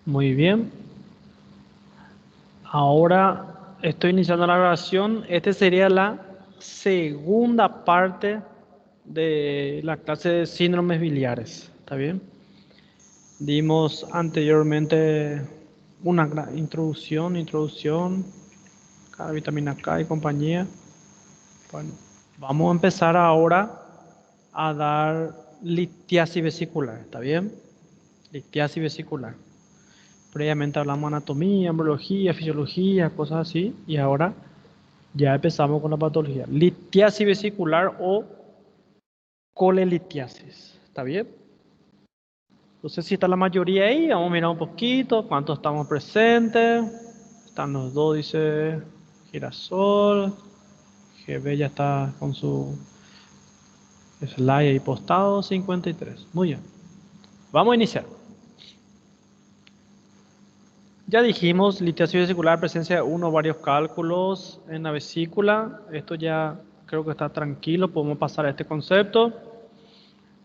Muy bien. Ahora estoy iniciando la grabación. Esta sería la segunda parte de la clase de síndromes biliares. ¿Está bien? Dimos anteriormente una introducción, cada vitamina K y compañía. Bueno, vamos a empezar ahora a dar litiasis vesicular. ¿Está bien? Litiasis vesicular. Previamente hablamos de anatomía, embriología, fisiología, cosas así, y ahora ya empezamos con la patología. Litiasis vesicular o colelitiasis. ¿Está bien? No sé si está la mayoría ahí, vamos a mirar un poquito, cuántos estamos presentes. Están los dos, dice Girasol. GB ya está con su slide ahí postado, 53. Muy bien. Vamos a iniciar. Ya dijimos, litiasis vesicular, presencia de uno o varios cálculos en la vesícula. Esto ya creo que está tranquilo, podemos pasar a este concepto.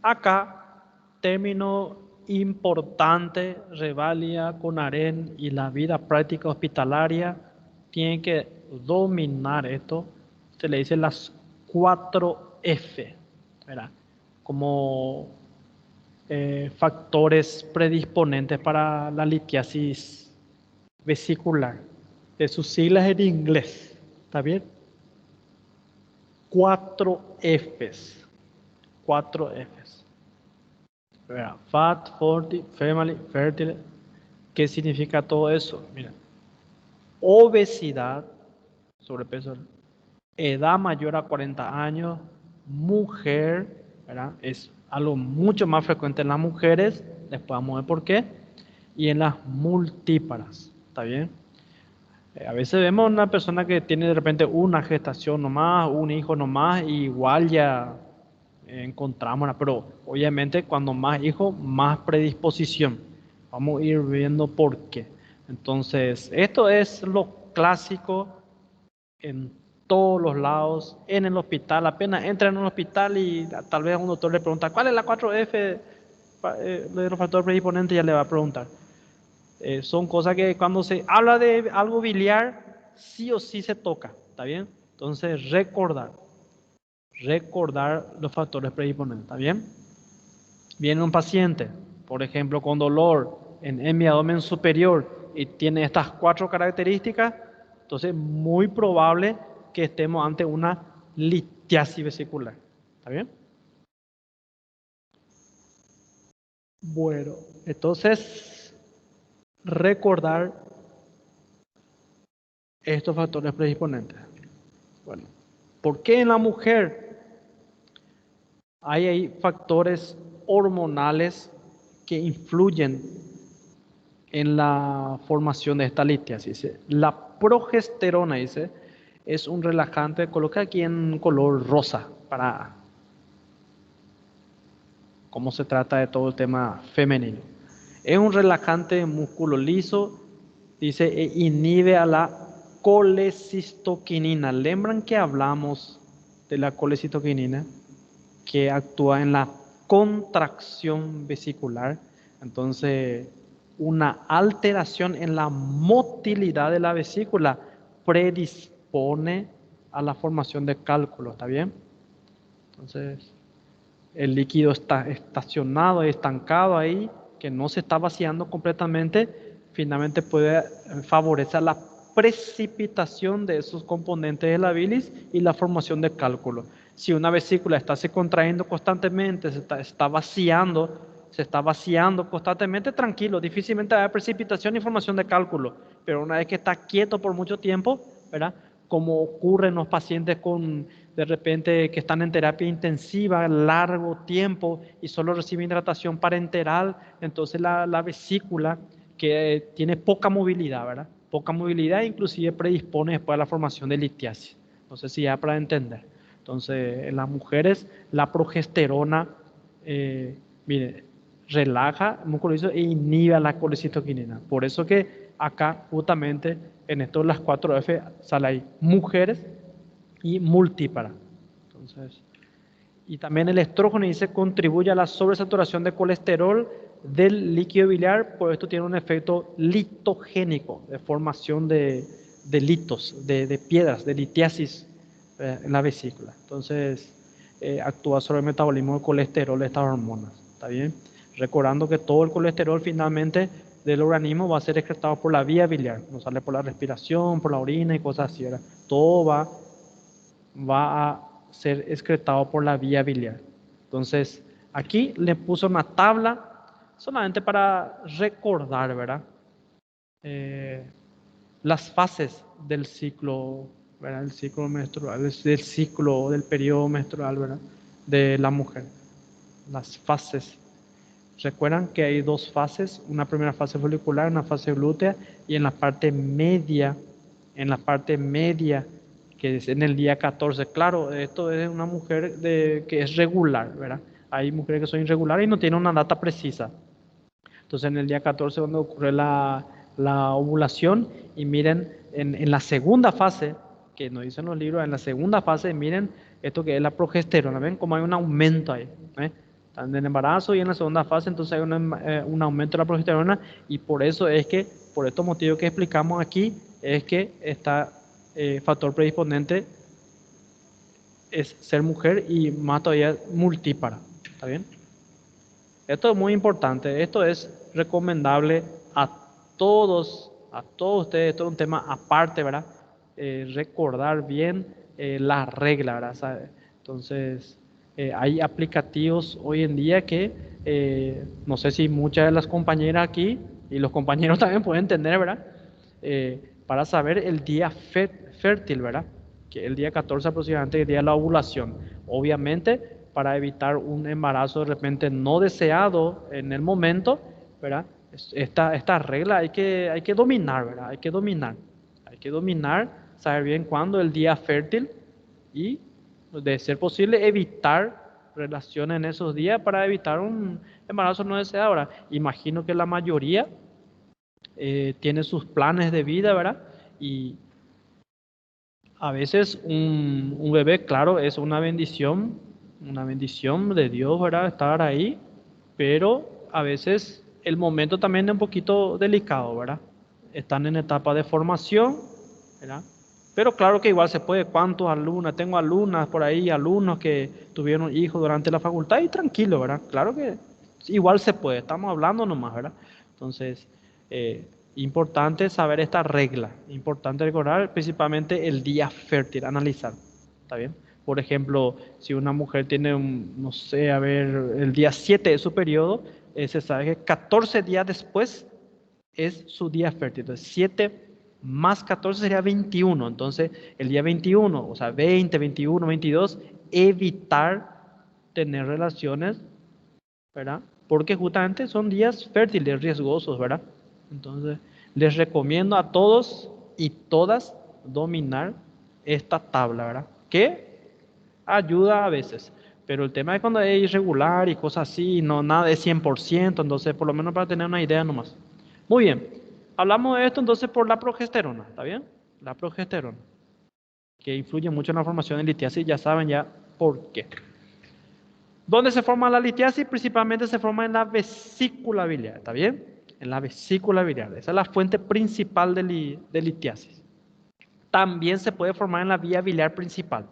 Acá, término importante, Revalia, Conaren y la vida práctica hospitalaria tienen que dominar esto. Se le dice las 4 F, ¿verdad? Como factores predisponentes para la litiasis vesicular, de sus siglas en inglés. ¿Está bien? 4 Fs. 4 Fs. Fat, forty, family, fertile. ¿Qué significa todo eso? Mira, obesidad, sobrepeso, edad mayor a 40 años, mujer, ¿verdad? Es algo mucho más frecuente en las mujeres, después vamos a ver por qué, y en las multíparas, ¿está bien? A veces vemos una persona que tiene de repente una gestación nomás, un hijo nomás, y igual ya encontramos, pero obviamente cuando más hijos, más predisposición. Vamos a ir viendo por qué. Entonces, esto es lo clásico en todos los lados, en el hospital. Apenas entra en un hospital y tal vez un doctor le pregunta, ¿cuál es la 4F de los factores predisponentes? Ya le va a preguntar. Son cosas que cuando se habla de algo biliar, sí o sí se toca, ¿está bien? Entonces, recordar los factores predisponentes, ¿está bien? Viene un paciente, por ejemplo, con dolor en mi abdomen superior y tiene estas 4 características, entonces muy probable que estemos ante una litiasis vesicular, ¿está bien? Bueno, entonces recordar estos factores predisponentes. Bueno, ¿por qué en la mujer hay factores hormonales que influyen en la formación de esta litiasis? La progesterona, dice, es un relajante, coloca aquí en color rosa para cómo se trata de todo el tema femenino. Es un relajante músculo liso, dice, inhibe a la colecistoquinina. ¿Lembran que hablamos de la colecistoquinina? Que actúa en la contracción vesicular. Entonces, una alteración en la motilidad de la vesícula predispone a la formación de cálculos, ¿está bien? Entonces, el líquido está estacionado, estancado ahí, que no se está vaciando completamente, finalmente puede favorecer la precipitación de esos componentes de la bilis y la formación de cálculos. Si una vesícula está se contrayendo constantemente, se está vaciando constantemente, tranquilo, difícilmente va a haber precipitación y formación de cálculo, pero una vez que está quieto por mucho tiempo, ¿verdad? Como ocurre en los pacientes con de repente que están en terapia intensiva largo tiempo y solo reciben hidratación parenteral, entonces la vesícula que tiene poca movilidad, ¿verdad? Poca movilidad inclusive predispone después a la formación de litiasis. No sé si ya para entender. Entonces, en las mujeres la progesterona, mire, relaja el músculo liso e inhibe la colecitoquinina. Por eso que acá justamente en esto las 4F sale ahí mujeres y multípara. Entonces, y también el estrógeno dice contribuye a la sobresaturación de colesterol del líquido biliar, por esto tiene un efecto litogénico, de formación de litos, de piedras, de litiasis en la vesícula. Entonces, actúa sobre el metabolismo del colesterol de estas hormonas. ¿Está bien? Recordando que todo el colesterol finalmente del organismo va a ser excretado por la vía biliar, no sale por la respiración, por la orina y cosas así, ¿verdad? Todo va a ser excretado por la vía biliar. Entonces, aquí le puso una tabla solamente para recordar, ¿verdad? Las fases del ciclo, ¿verdad? El ciclo menstrual, del ciclo, del periodo menstrual, ¿verdad? De la mujer. Las fases. Recuerdan que hay dos fases, una primera fase folicular, una fase glútea, y en la parte media, que es en el día 14. Claro, esto es una mujer que es regular, ¿verdad? Hay mujeres que son irregulares y no tienen una data precisa. Entonces en el día 14 es donde ocurre la ovulación, y miren, en la segunda fase, que nos dicen los libros, en la segunda fase, miren esto que es la progesterona, ¿ven? Como hay un aumento ahí, ¿eh? En el embarazo y en la segunda fase, entonces hay un aumento de la progesterona, y por eso es que, por estos motivos que explicamos aquí, es que está factor predisponente es ser mujer, y más todavía multípara, ¿está bien? Esto es muy importante, esto es recomendable a todos ustedes, esto es un tema aparte, ¿verdad? Recordar bien la regla, ¿verdad? Entonces, hay aplicativos hoy en día que, no sé si muchas de las compañeras aquí y los compañeros también pueden tener, ¿verdad? Para saber el día fértil, ¿verdad? Que el día 14 aproximadamente, el día de la ovulación. Obviamente, para evitar un embarazo de repente no deseado en el momento, ¿verdad? Esta regla hay que dominar, ¿verdad? Hay que dominar, saber bien cuándo el día fértil, y, de ser posible, evitar relaciones en esos días para evitar un embarazo no deseado. Ahora, imagino que la mayoría tiene sus planes de vida, ¿verdad? Y a veces un bebé, claro, es una bendición de Dios, ¿verdad? Estar ahí, pero a veces el momento también es un poquito delicado, ¿verdad? Están en etapa de formación, ¿verdad? Pero claro que igual se puede. ¿Cuántos alumnos? Tengo alumnas por ahí, alumnos que tuvieron hijos durante la facultad, y tranquilo, ¿verdad? Claro que igual se puede, estamos hablando nomás, ¿verdad? Entonces, importante saber esta regla, importante recordar principalmente el día fértil, analizar, ¿está bien? Por ejemplo, si una mujer tiene, no sé, a ver, el día 7 de su periodo, se sabe que 14 días después es su día fértil. Entonces, 7 más 14 sería 21. Entonces, el día 21, o sea, 20, 21, 22, evitar tener relaciones, ¿verdad? Porque justamente son días fértiles, riesgosos, ¿verdad? Entonces, les recomiendo a todos y todas dominar esta tabla, ¿verdad? Que ayuda a veces. Pero el tema es cuando es irregular y cosas así, no nada de 100%, entonces por lo menos para tener una idea nomás. Muy bien, hablamos de esto entonces por la progesterona, ¿está bien? La progesterona, que influye mucho en la formación de litiasis, ya saben ya por qué. ¿Dónde se forma la litiasis? Principalmente se forma en la vesícula biliar, ¿está bien? En la vesícula biliar, esa es la fuente principal de litiasis. También se puede formar en la vía biliar principal,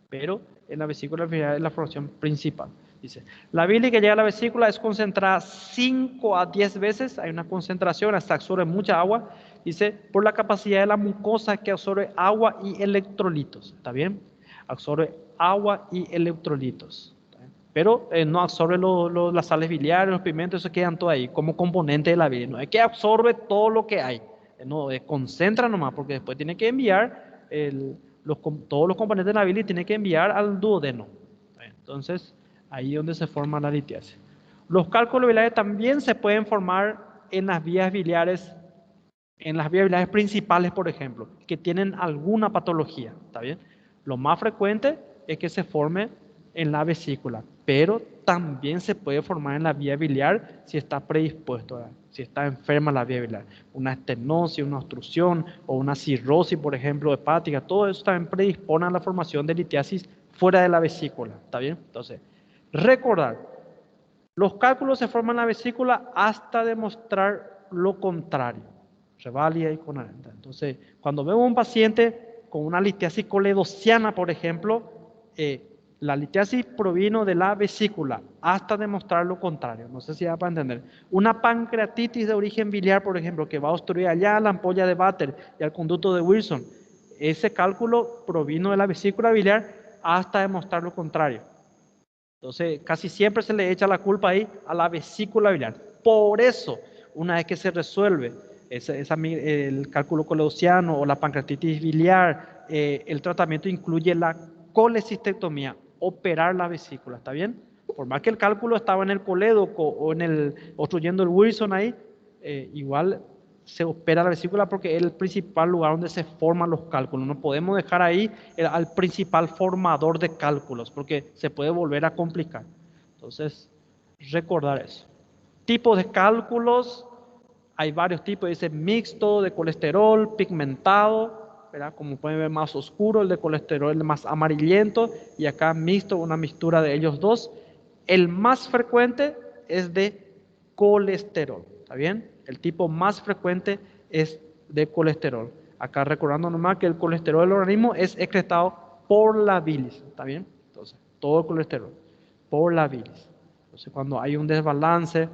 pero en la vesícula biliar es la formación principal. Dice, la bilis que llega a la vesícula es concentrada 5 a 10 veces, hay una concentración, hasta absorbe mucha agua, dice, por la capacidad de la mucosa que absorbe agua y electrolitos, ¿está bien? Absorbe agua y electrolitos, pero no absorbe las sales biliares, los pigmentos, eso quedan todo ahí, como componente de la bilis, no es que absorbe todo lo que hay. No, concentra nomás, porque después tiene que enviar todos los componentes de la bilis, tiene que enviar al duodeno. Entonces, ahí es donde se forma la litiasis. Los cálculos biliares también se pueden formar en las vías biliares principales, por ejemplo, que tienen alguna patología, ¿está bien? Lo más frecuente es que se forme en la vesícula, pero también se puede formar en la vía biliar si está predispuesto, ¿verdad? Si está enferma la vía biliar. Una estenosis, una obstrucción o una cirrosis, por ejemplo, hepática, todo eso también predispone a la formación de litiasis fuera de la vesícula, ¿está bien? Entonces, recordar, Los cálculos se forman en la vesícula hasta demostrar lo contrario. Revalia y conarenta. Entonces, cuando vemos un paciente con una litiasis coledociana, por ejemplo, la litiasis provino de la vesícula hasta demostrar lo contrario. No sé si da para entender. Una pancreatitis de origen biliar, por ejemplo, que va a obstruir allá la ampolla de Vater y al conducto de Wilson. Ese cálculo provino de la vesícula biliar hasta demostrar lo contrario. Entonces, casi siempre se le echa la culpa ahí a la vesícula biliar. Por eso, una vez que se resuelve el cálculo coleociano o la pancreatitis biliar, el tratamiento incluye la colecistectomía, operar la vesícula, ¿está bien? Por más que el cálculo estaba en el colédoco o obstruyendo el Wilson ahí, igual se opera la vesícula porque es el principal lugar donde se forman los cálculos. No podemos dejar ahí al principal formador de cálculos porque se puede volver a complicar. Entonces, recordar eso. Tipos de cálculos, hay varios tipos, dice mixto, de colesterol, pigmentado, ¿verdad? Como pueden ver, más oscuro, el de colesterol, el más amarillento, y acá mixto, una mixtura de ellos dos. El más frecuente es de colesterol, ¿está bien? El tipo más frecuente es de colesterol. Acá recordando nomás que el colesterol del organismo es excretado por la bilis, ¿está bien? Entonces, todo el colesterol, por la bilis. Entonces, cuando hay un desbalance,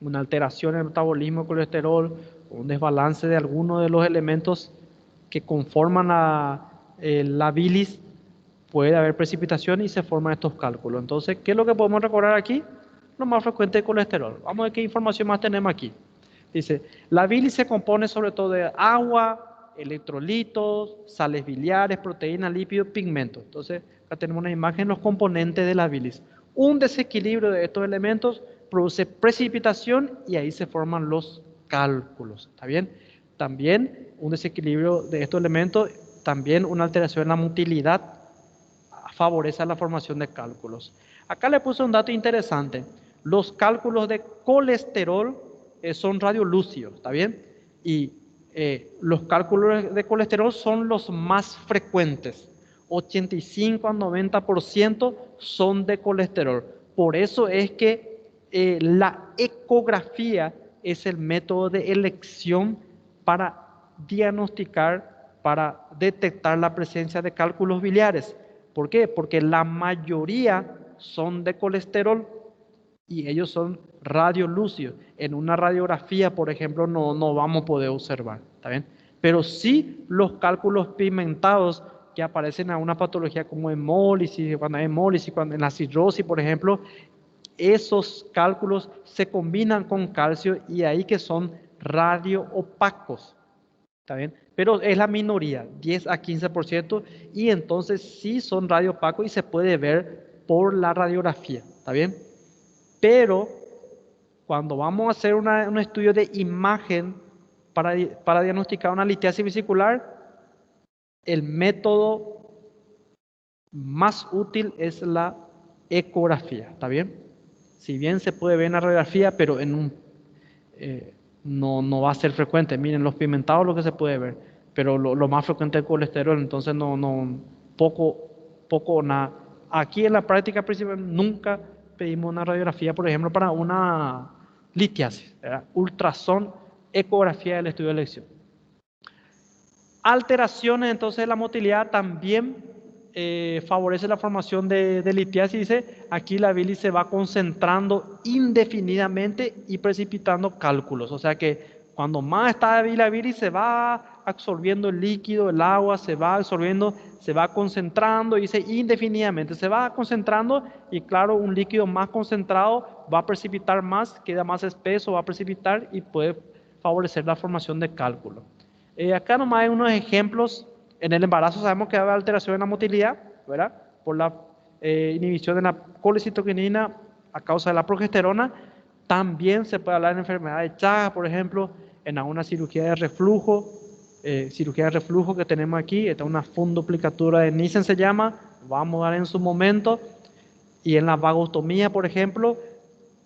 una alteración en el metabolismo del colesterol, un desbalance de alguno de los elementos que conforman la bilis, puede haber precipitación y se forman estos cálculos. Entonces, ¿qué es lo que podemos recordar aquí? Lo más frecuente de colesterol. Vamos a ver qué información más tenemos aquí. Dice, la bilis se compone sobre todo de agua, electrolitos, sales biliares, proteínas, lípidos, pigmentos. Entonces, acá tenemos una imagen de los componentes de la bilis. Un desequilibrio de estos elementos produce precipitación y ahí se forman los cálculos. ¿Está bien? También un desequilibrio de estos elementos, también una alteración en la motilidad favorece la formación de cálculos. Acá le puse un dato interesante. Los cálculos de colesterol son radiolúcidos, ¿está bien? Y los cálculos de colesterol son los más frecuentes. 85 al 90% son de colesterol. Por eso es que la ecografía es el método de elección para diagnosticar, para detectar la presencia de cálculos biliares. ¿Por qué? Porque la mayoría son de colesterol y ellos son radiolúcidos. En una radiografía, por ejemplo, no vamos a poder observar, ¿está bien? Pero sí los cálculos pigmentados que aparecen en una patología como hemólisis, cuando hay hemólisis, cuando en la cirrosis, por ejemplo, esos cálculos se combinan con calcio y ahí que son radioopacos, ¿está bien? Pero es la minoría, 10 a 15%, y entonces sí son radioopacos y se puede ver por la radiografía, ¿está bien? Pero cuando vamos a hacer un estudio de imagen para diagnosticar una litiasis vesicular, el método más útil es la ecografía, ¿está bien? Si bien se puede ver en la radiografía, pero no va a ser frecuente. Miren, los pigmentados lo que se puede ver, pero lo más frecuente es el colesterol, entonces poco o nada. Aquí en la práctica principal nunca pedimos una radiografía, por ejemplo, para una litiasis, ¿verdad? Ultrasón, ecografía del estudio de elección. Alteraciones entonces de la motilidad también favorece la formación de litiasis. Dice, aquí la bilis se va concentrando indefinidamente y precipitando cálculos. O sea que cuando más está la bilis se va absorbiendo el líquido, el agua, se va absorbiendo, se va concentrando, y dice indefinidamente, se va concentrando y claro, un líquido más concentrado va a precipitar más, queda más espeso, va a precipitar y puede favorecer la formación de cálculos. Acá nomás hay unos ejemplos. En el embarazo sabemos que hay alteración en la motilidad, ¿verdad? Por la inhibición de la colecitoquinina a causa de la progesterona. También se puede hablar de enfermedad de Chagas, por ejemplo, en alguna cirugía de reflujo que tenemos aquí. Esta es una funduplicatura de Nissen se llama, vamos a dar en su momento. Y en la vagostomía, por ejemplo,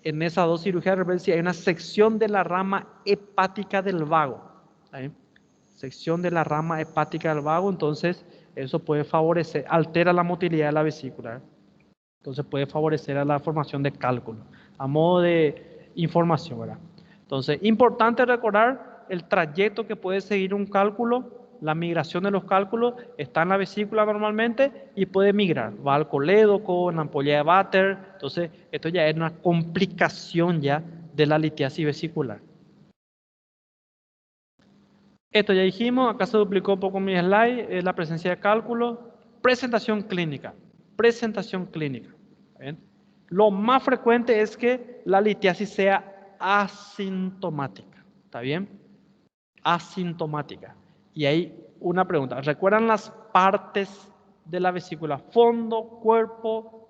en esas dos cirugías de repente hay una sección de la rama hepática del vago, ¿sí? Sección de la rama hepática del vago, entonces eso puede favorecer, altera la motilidad de la vesícula. Entonces puede favorecer a la formación de cálculo, a modo de información, ¿verdad? Entonces, importante recordar el trayecto que puede seguir un cálculo, la migración de los cálculos, está en la vesícula normalmente y puede migrar, va al colédoco, en la ampolla de Vater. Entonces, esto ya es una complicación ya de la litiasis vesicular. Esto ya dijimos, acá se duplicó un poco mi slide, la presencia de cálculo. Presentación clínica. Presentación clínica. ¿Bien? Lo más frecuente es que la litiasis sea asintomática. ¿Está bien? Asintomática. Y hay una pregunta. ¿Recuerdan las partes de la vesícula? Fondo, cuerpo,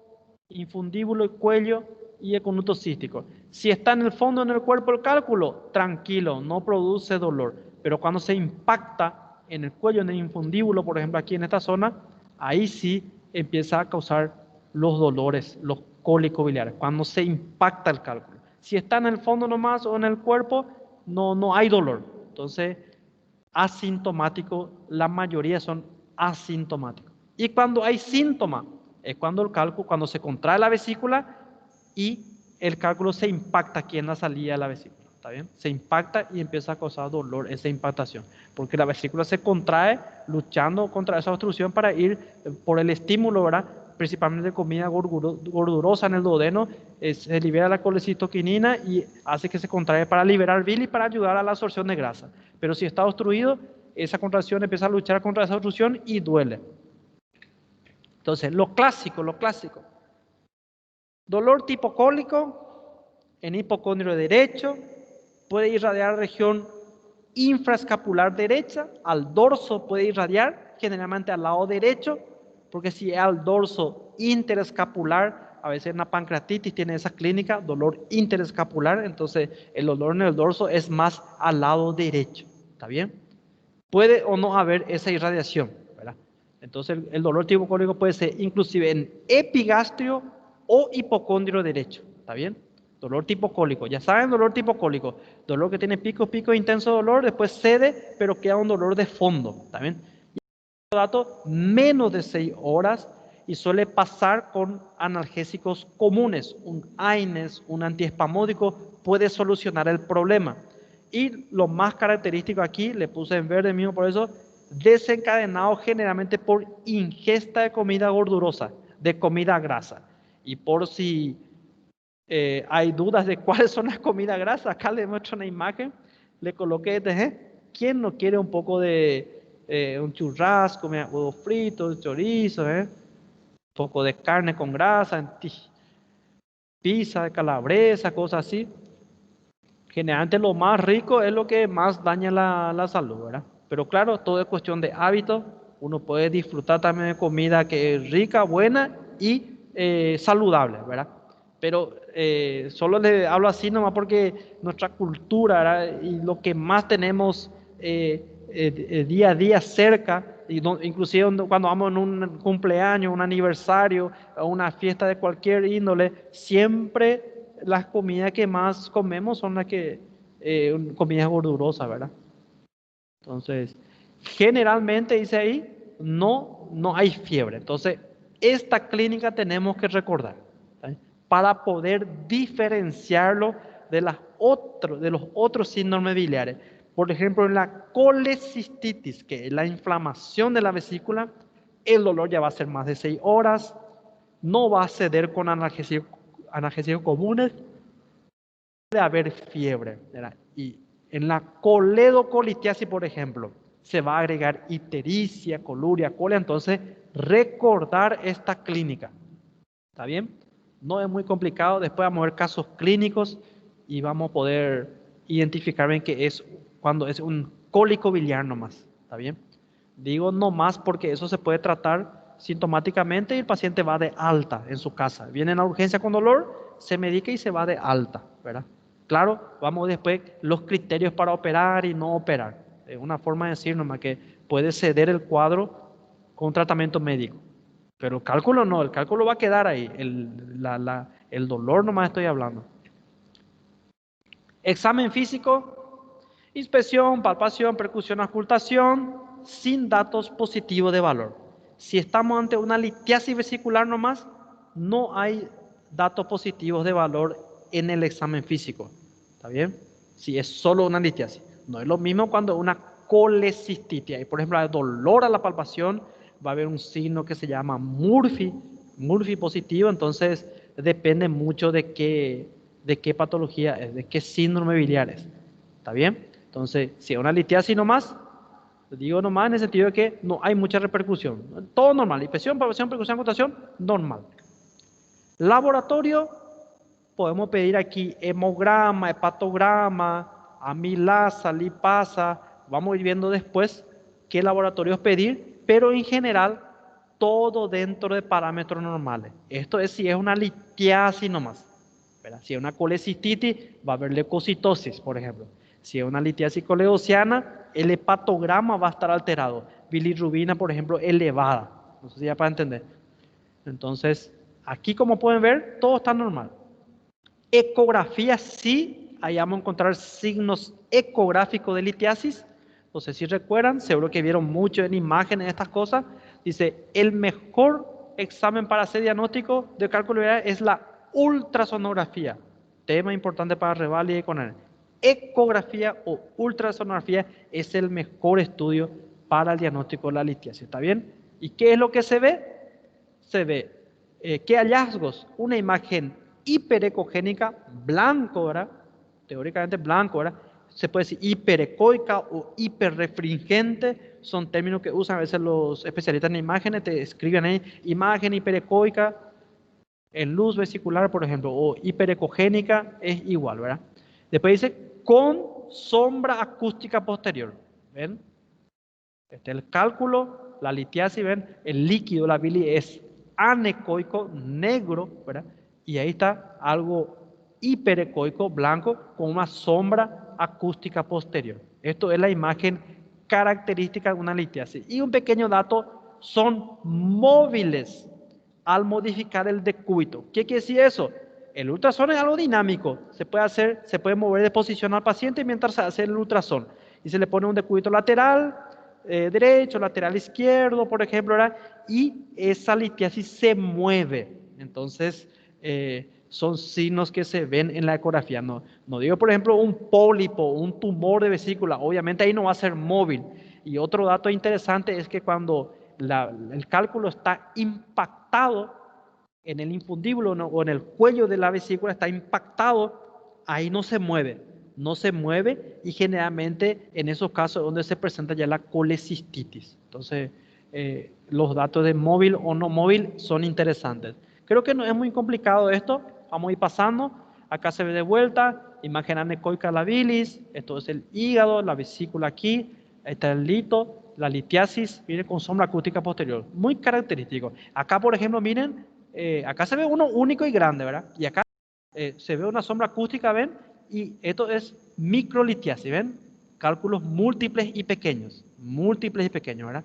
infundíbulo y cuello y el conducto cístico. Si está en el fondo, en el cuerpo el cálculo, tranquilo, no produce dolor. Pero cuando se impacta en el cuello, en el infundíbulo, por ejemplo, aquí en esta zona, ahí sí empieza a causar los dolores, los cólicos biliares, cuando se impacta el cálculo. Si está en el fondo nomás o en el cuerpo, no hay dolor. Entonces, asintomático, la mayoría son asintomáticos. Y cuando hay síntomas, es cuando el cálculo, cuando se contrae la vesícula y el cálculo se impacta aquí en la salida de la vesícula. ¿Está bien? Se impacta y empieza a causar dolor esa impactación. Porque la vesícula se contrae luchando contra esa obstrucción para ir por el estímulo, ¿verdad? Principalmente comida gordurosa en el duodeno, se libera la colecitoquinina y hace que se contrae para liberar bilis y para ayudar a la absorción de grasa. Pero si está obstruido, esa contracción empieza a luchar contra esa obstrucción y duele. Entonces, lo clásico. Dolor tipo cólico en hipocondrio derecho, puede irradiar a la región infraescapular derecha, al dorso puede irradiar, generalmente al lado derecho, porque si es al dorso interescapular, a veces una pancreatitis tiene esa clínica, dolor interescapular, entonces el dolor en el dorso es más al lado derecho, ¿está bien? Puede o no haber esa irradiación, ¿verdad? Entonces el dolor tipo cólico puede ser inclusive en epigastrio o hipocondrio derecho, ¿está bien? Dolor tipo cólico, ya saben, dolor tipo cólico, dolor que tiene pico, intenso dolor, después cede, pero queda un dolor de fondo, ¿está bien? Y dato, menos de 6 horas y suele pasar con analgésicos comunes, un AINES, un antiespasmódico, puede solucionar el problema. Y lo más característico aquí, le puse en verde mismo por eso, desencadenado generalmente por ingesta de comida gordurosa, de comida grasa. Y por si hay dudas de cuáles son las comidas grasas, acá le muestro una imagen, le coloqué este, ¿quién no quiere un poco de un churrasco, huevos fritos, chorizo, un poco de carne con grasa, pizza de calabresa, cosas así? Generalmente lo más rico es lo que más daña la salud, ¿verdad? Pero claro, todo es cuestión de hábito. Uno puede disfrutar también de comida que es rica, buena y saludable, ¿verdad? Pero solo le hablo así nomás porque nuestra cultura, ¿verdad? Y lo que más tenemos día a día cerca, y inclusive cuando vamos en un cumpleaños, un aniversario, o una fiesta de cualquier índole, siempre las comidas que más comemos son las que, comidas gordurosas, ¿verdad? Entonces, generalmente dice ahí, no hay fiebre. Entonces, esta clínica tenemos que recordar, ¿sí? Para poder diferenciarlo de los otros síndromes biliares. Por ejemplo, en la colecistitis, que es la inflamación de la vesícula, el dolor ya va a ser más de 6 horas, no va a ceder con analgésicos comunes, puede haber fiebre, ¿verdad? Y en la coledocolitiasis, por ejemplo, se va a agregar ictericia, coluria, colia. Entonces, recordar esta clínica, ¿está bien? No es muy complicado, después vamos a ver casos clínicos y vamos a poder identificar bien que es cuando es un cólico biliar nomás, ¿está bien? Digo nomás porque eso se puede tratar sintomáticamente y el paciente va de alta en su casa. Viene a la urgencia con dolor, se medica y se va de alta, ¿verdad? Claro, vamos después los criterios para operar y no operar. Es una forma de decir nomás que puede ceder el cuadro con tratamiento médico. Pero el cálculo no, el cálculo va a quedar ahí. El dolor nomás estoy hablando. Examen físico, inspección, palpación, percusión, auscultación, sin datos positivos de valor. Si estamos ante una litiasis vesicular nomás, no hay datos positivos de valor en el examen físico. ¿Está bien? Si es solo una litiasis. No es lo mismo cuando una colecistitis. Ahí, por ejemplo, hay dolor a la palpación, va a haber un signo que se llama Murphy positivo, entonces depende mucho de qué patología es, de qué síndrome biliar es. ¿Está bien? Entonces, si es una litiasis nomás, digo nomás en el sentido de que no hay mucha repercusión. Todo normal. Inspección, palpación, percusión, contación, normal. Laboratorio, podemos pedir aquí hemograma, hepatograma, amilasa, lipasa. Vamos a ir viendo después qué laboratorios pedir, pero en general todo dentro de parámetros normales. Esto es si es una litiasis nomás. ¿Verdad? Si es una colecistitis, va a haber leucocitosis, por ejemplo. Si es una litiasis coleociana, el hepatograma va a estar alterado. Bilirrubina, por ejemplo, elevada. No sé si ya para entender. Entonces, aquí como pueden ver, todo está normal. Ecografía, sí, ahí vamos a encontrar signos ecográficos de litiasis. No sé si recuerdan, seguro que vieron mucho en imágenes estas cosas. Dice, el mejor examen para hacer diagnóstico de cálculo biliar es la ultrasonografía. Tema importante para reválida y con él. Ecografía o ultrasonografía es el mejor estudio para el diagnóstico de la litiasis. ¿Está bien? ¿Y qué es lo que se ve? Se ve ¿qué hallazgos? Una imagen hiperecogénica, blanco, ¿verdad? Teóricamente blanco, ¿verdad? Se puede decir hiperecoica o hiperrefringente, son términos que usan a veces los especialistas en imágenes, te escriben ahí, imagen hiperecoica, en luz vesicular, por ejemplo, o hiperecogénica, es igual, ¿verdad? Después dice, con sombra acústica posterior, ¿ven? Este es el cálculo, la litiasis, ¿ven? El líquido, la bilis es anecoico, negro, ¿verdad? Y ahí está algo hiperecoico, blanco, con una sombra acústica posterior. Esto es la imagen característica de una litiasis. Y un pequeño dato, son móviles al modificar el decúbito. ¿Qué quiere decir eso? El ultrasonido es algo dinámico. Se puede mover de posición al paciente mientras se hace el ultrasonido. Y se le pone un decúbito lateral, derecho, lateral izquierdo, por ejemplo, ¿verdad? Y esa litiasis se mueve. Entonces, son signos que se ven en la ecografía. No digo, por ejemplo, un pólipo, un tumor de vesícula. Obviamente ahí no va a ser móvil. Y otro dato interesante es que cuando el cálculo está impactado en el infundíbulo o en el cuello de la vesícula, está impactado, ahí no se mueve. No se mueve y generalmente en esos casos donde se presenta ya la colecistitis. Entonces, los datos de móvil o no móvil son interesantes. Creo que no es muy complicado esto. Vamos a ir pasando. Acá se ve de vuelta, imagen anecoica de la bilis. Esto es el hígado, la vesícula aquí. Ahí está el lito, la litiasis, viene con sombra acústica posterior. Muy característico. Acá, por ejemplo, miren, acá se ve uno único y grande, ¿verdad? Y acá se ve una sombra acústica, ¿ven? Y esto es microlitiasis, ¿ven? Cálculos múltiples y pequeños, ¿verdad?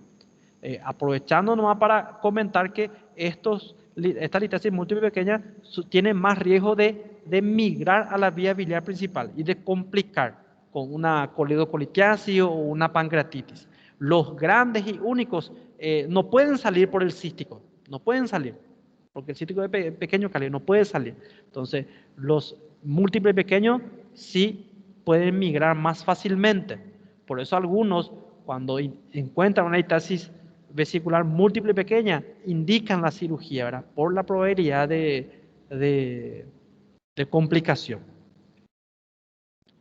Aprovechando nomás para comentar que esta litiasis múltiple y pequeña tienen más riesgo de migrar a la vía biliar principal y de complicar con una coledocolitiasis o una pancreatitis. Los grandes y únicos no pueden salir por el cístico, no pueden salir, porque el cístico es pequeño calibre, no puede salir. Entonces, los múltiples pequeños sí pueden migrar más fácilmente. Por eso algunos, cuando encuentran una litiasis vesicular múltiple pequeña, indican la cirugía, ¿verdad? Por la probabilidad de complicación.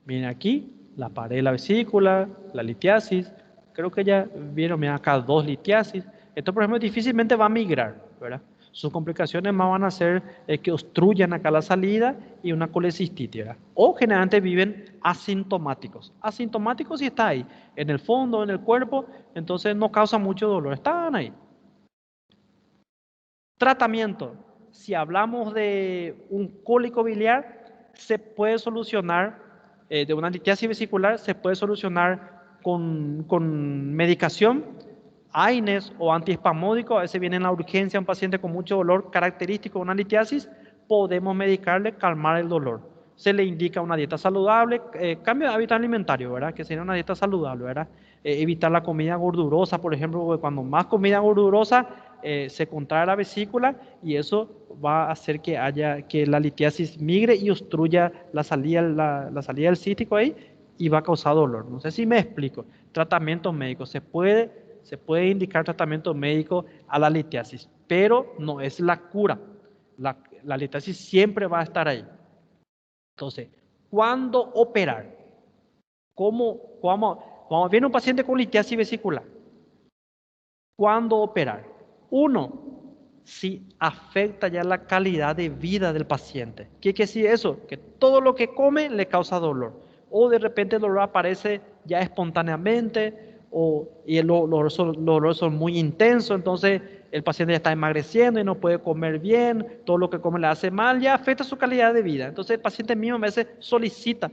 Miren aquí, la pared de la vesícula, la litiasis. Creo que ya vieron, miren acá dos litiasis. Esto, por ejemplo, difícilmente va a migrar, ¿verdad? Sus complicaciones más van a ser que obstruyan acá la salida y una colecistitis, ¿verdad? O generalmente viven asintomáticos. Asintomáticos si está ahí, en el fondo, en el cuerpo, entonces no causa mucho dolor. Están ahí. Tratamiento. Si hablamos de un cólico biliar, se puede solucionar, de una litiasis vesicular, se puede solucionar con medicación, AINES o antiespasmódico. A veces viene en la urgencia un paciente con mucho dolor característico de una litiasis, podemos medicarle, calmar el dolor. Se le indica una dieta saludable, cambio de hábito alimentario, ¿verdad? Que sería una dieta saludable, ¿verdad? Evitar la comida gordurosa, por ejemplo, porque cuando más comida gordurosa, se contrae la vesícula y eso va a hacer que la litiasis migre y obstruya la salida del cístico ahí y va a causar dolor. No sé si me explico. Tratamiento médico. Se puede indicar tratamiento médico a la litiasis, pero no es la cura. La litiasis siempre va a estar ahí. Entonces, ¿cuándo operar? Viene un paciente con litiasis vesicular. ¿Cuándo operar? Uno, si afecta ya la calidad de vida del paciente. ¿Qué quiere decir eso? Que todo lo que come le causa dolor. O de repente el dolor aparece ya espontáneamente, y los dolores son muy intensos, entonces el paciente ya está emagreciendo y no puede comer bien, todo lo que come le hace mal, ya afecta su calidad de vida. Entonces el paciente mismo a veces solicita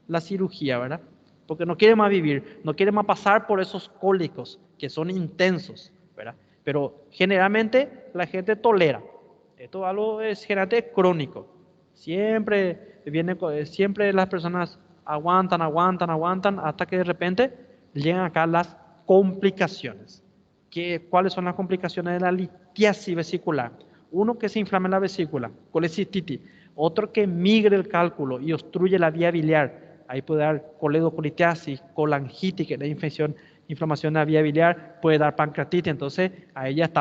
la cirugía, ¿verdad? Porque no quiere más vivir, no quiere más pasar por esos cólicos que son intensos, ¿verdad? Pero generalmente la gente tolera. Esto algo es generalmente crónico. Siempre las personas aguantan hasta que de repente llegan acá las complicaciones. ¿Cuáles son las complicaciones de la litiasis vesicular? Uno, que se inflame la vesícula, colecistitis. Otro, que migre el cálculo y obstruye la vía biliar. Ahí puede dar coledocolitiasis, colangitis, que es la inflamación de la vía biliar, puede dar pancreatitis. Entonces, ahí ya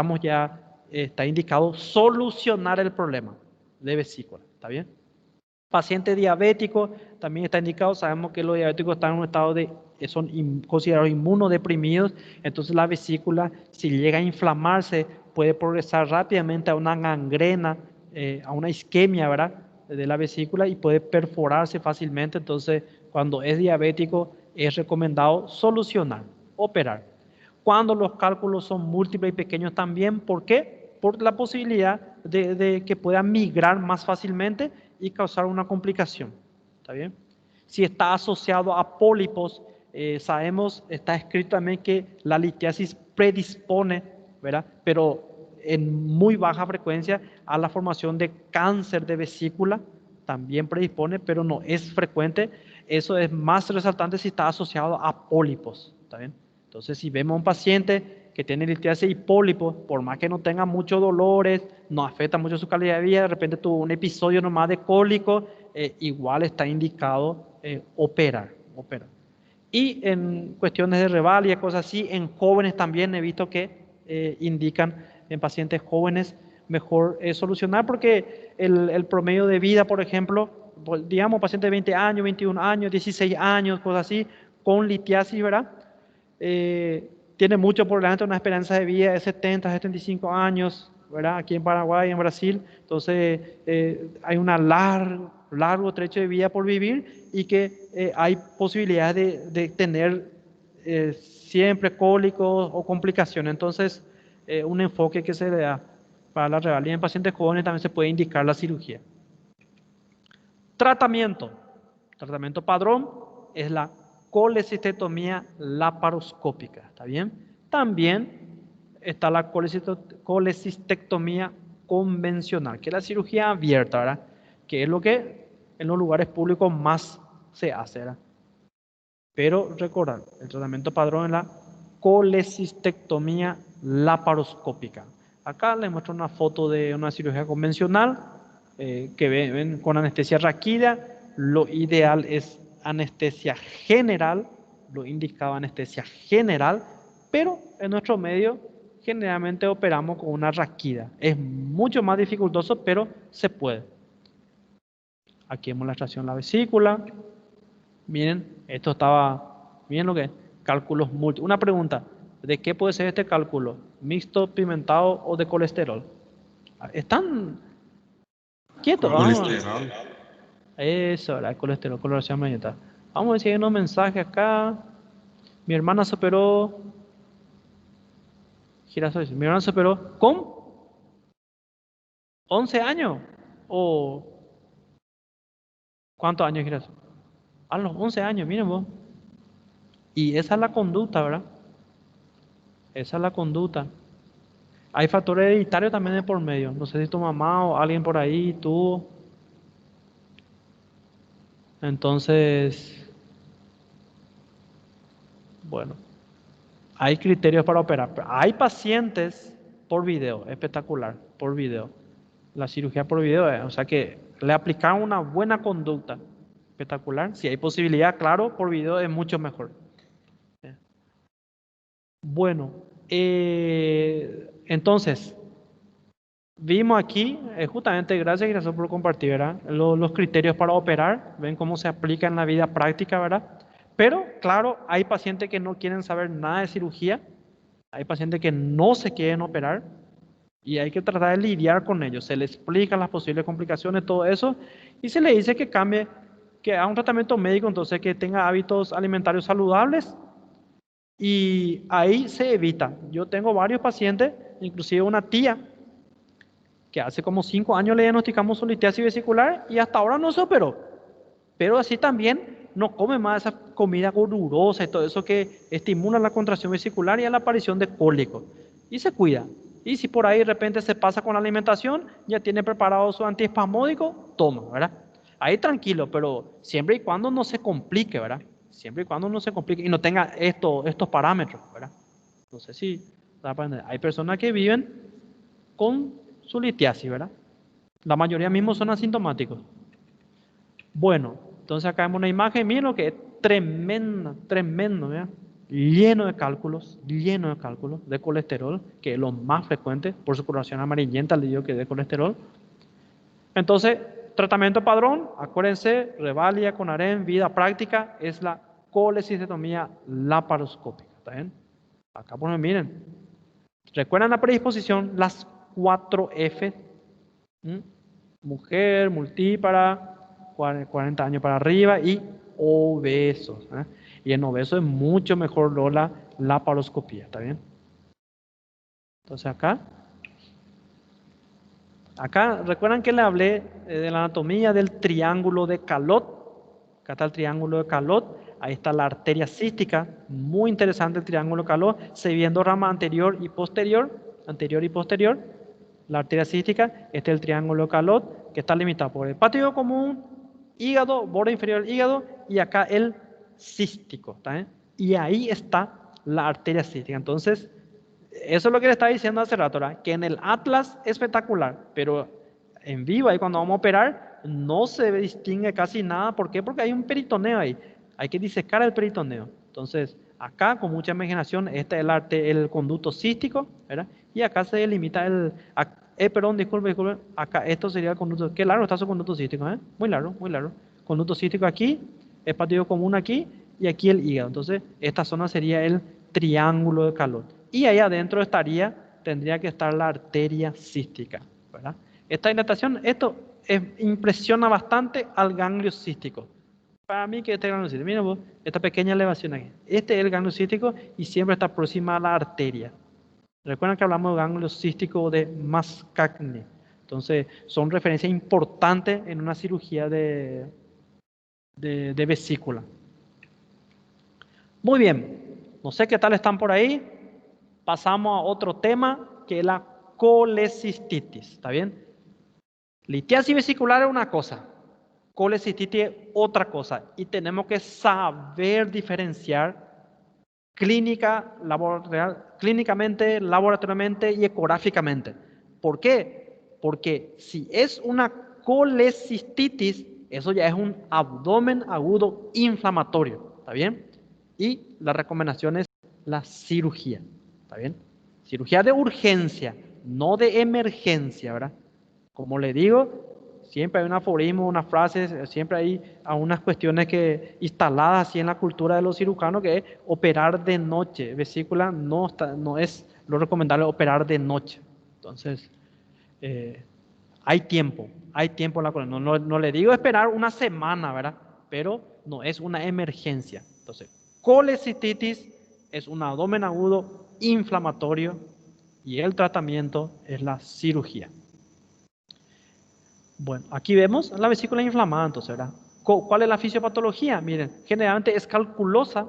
está indicado solucionar el problema de vesícula. ¿Está bien? Paciente diabético también está indicado. Sabemos que los diabéticos están en un estado son considerados inmunodeprimidos. Entonces, la vesícula, si llega a inflamarse, puede progresar rápidamente a una gangrena, a una isquemia, ¿verdad?, de la vesícula, y puede perforarse fácilmente. Entonces, cuando es diabético, es recomendado solucionar, operar. Cuando los cálculos son múltiples y pequeños también, ¿por qué? Por la posibilidad de que puedan migrar más fácilmente y causar una complicación. ¿Está bien? Si está asociado a pólipos, está escrito también que la litiasis predispone, ¿verdad?, pero en muy baja frecuencia, a la formación de cáncer de vesícula. También predispone, pero no es frecuente. Eso es más resaltante si está asociado a pólipos. ¿Está bien? Entonces, si vemos a un paciente que tiene litiasis y pólipos, por más que no tenga muchos dolores, no afecta mucho su calidad de vida, de repente tuvo un episodio nomás de cólico, igual está indicado operar. Y en cuestiones de revalia, cosas así, en jóvenes también he visto que indican en pacientes jóvenes mejor solucionar, porque el promedio de vida, por ejemplo, digamos pacientes de 20 años, 21 años, 16 años, cosas así, con litiasis, ¿verdad? Tiene mucho por delante, una esperanza de vida de 70, 75 años, ¿verdad? Aquí en Paraguay, en Brasil. Entonces, hay un largo trecho de vida por vivir, y que hay posibilidades de tener siempre cólicos o complicaciones. Entonces, un enfoque que se le da para la revalida en pacientes jóvenes, también se puede indicar la cirugía. Tratamiento padrón es la colecistectomía laparoscópica. ¿Está bien? También está la colecistectomía convencional, que es la cirugía abierta, ¿verdad?, que es lo que en los lugares públicos más se hace, ¿verdad? Pero recordar, el tratamiento padrón es la colecistectomía laparoscópica. Acá les muestro una foto de una cirugía convencional, que ven con anestesia raquídea. Lo ideal es anestesia general, lo indicaba anestesia general, pero en nuestro medio generalmente operamos con una raquídea. Es mucho más dificultoso, pero se puede. Aquí vemos la extracción de la vesícula. Miren, miren lo que es, cálculos múltiples. Una pregunta, ¿de qué puede ser este cálculo? ¿Mixto, pigmentado o de colesterol? Están quietos, vamos. Colesterol. Eso, el colesterol, coloración amarillenta. Vamos a ver si hay unos mensajes acá. Mi hermana se operó. Girasol, mi hermana se operó con 11 años. ¿O cuántos años, Girasol? A los 11 años, miren vos. Y esa es la conducta, ¿verdad? Esa es la conducta. Hay factores hereditarios también de por medio. No sé si tu mamá o alguien por ahí tuvo. Entonces, bueno, hay criterios para operar. Hay pacientes por video, espectacular, por video. La cirugía por video, o sea que le aplicaron una buena conducta, espectacular. Si hay posibilidad, claro, por video es mucho mejor. Bueno, entonces, vimos aquí, justamente gracias por compartir, ¿verdad? Los criterios para operar, ven cómo se aplica en la vida práctica, ¿verdad? Pero, claro, hay pacientes que no quieren saber nada de cirugía, hay pacientes que no se quieren operar y hay que tratar de lidiar con ellos. Se les explica las posibles complicaciones, todo eso, y se le dice que cambie, que haga un tratamiento médico, entonces que tenga hábitos alimentarios saludables y ahí se evita. Yo tengo varios pacientes, inclusive una tía, que hace como 5 años le diagnosticamos su litiasis vesicular y hasta ahora no se operó. Pero así también no come más esa comida gordurosa y todo eso que estimula la contracción vesicular y la aparición de cólicos. Y se cuida. Y si por ahí de repente se pasa con la alimentación, ya tiene preparado su antiespasmódico, toma, ¿verdad? Ahí tranquilo, pero siempre y cuando no se complique, ¿verdad? Siempre y cuando no se complique y no tenga estos parámetros, ¿verdad? No sé si hay personas que viven con su litiasis, ¿verdad? La mayoría mismos son asintomáticos. Bueno, entonces acá vemos una imagen, miren lo que es tremendo, ¿verdad? Lleno de cálculos de colesterol, que es lo más frecuente por su coloración amarillenta, le digo que de colesterol. Entonces, tratamiento padrón, acuérdense, Revalia, Conaren, vida práctica, es la colecistectomía laparoscópica, ¿está bien? Acá ponen, miren, recuerdan la predisposición, las 4 F, mujer, multípara, 40 años para arriba y obesos. Y en obeso es mucho mejor la laparoscopía, ¿está bien? Entonces acá recuerdan que le hablé de la anatomía del triángulo de Calot. Acá está el triángulo de Calot, ahí está la arteria cística, muy interesante el triángulo de Calot, se viendo rama anterior y posterior, la arteria cística, este es el triángulo de Calot, que está limitado por el hepático común, hígado, borde inferior del hígado, y acá el cístico, ¿está bien? Y ahí está la arteria cística. Entonces, eso es lo que le estaba diciendo hace rato, ¿verdad? Que en el atlas es espectacular, pero en vivo, ahí cuando vamos a operar, no se distingue casi nada. ¿Por qué? Porque hay un peritoneo ahí. Hay que disecar el peritoneo. Entonces, acá con mucha imaginación, este es el conducto cístico, ¿verdad? Y acá se delimita perdón, disculpe, acá esto sería el conducto. Qué largo está su conducto cístico, ¿eh? Muy largo, muy largo. Conducto cístico aquí, hepático común aquí y aquí el hígado. Entonces, esta zona sería el triángulo de Calot. Y ahí adentro tendría que estar la arteria cística, ¿verdad? Esta dilatación, esto impresiona bastante al ganglio cístico. Para mí que este ganglio cístico, miren vos, esta pequeña elevación aquí. Este es el ganglio cístico y siempre está próxima a la arteria. Recuerden que hablamos de ganglio cístico de Mascagni. Entonces, son referencias importantes en una cirugía de vesícula. Muy bien, no sé qué tal están por ahí. Pasamos a otro tema que es la colecistitis, ¿está bien? Litiasis vesicular es una cosa, colecistitis es otra cosa y tenemos que saber diferenciar clínicamente, laboratoriamente y ecográficamente. ¿Por qué? Porque si es una colecistitis, eso ya es un abdomen agudo inflamatorio, ¿está bien? Y la recomendación es la cirugía, ¿está bien? Cirugía de urgencia, no de emergencia, ¿verdad? Como le digo, siempre hay un aforismo, unas frases, siempre hay algunas cuestiones que instaladas así en la cultura de los cirujanos, que es operar de noche. Vesícula no es lo recomendable operar de noche. Entonces, hay tiempo en la columna. No le digo esperar una semana, ¿verdad? Pero no es una emergencia. Entonces, colecistitis es un abdomen agudo inflamatorio y el tratamiento es la cirugía. Bueno, aquí vemos la vesícula inflamada, entonces, ¿verdad? ¿Cuál es la fisiopatología? Miren, generalmente es calculosa,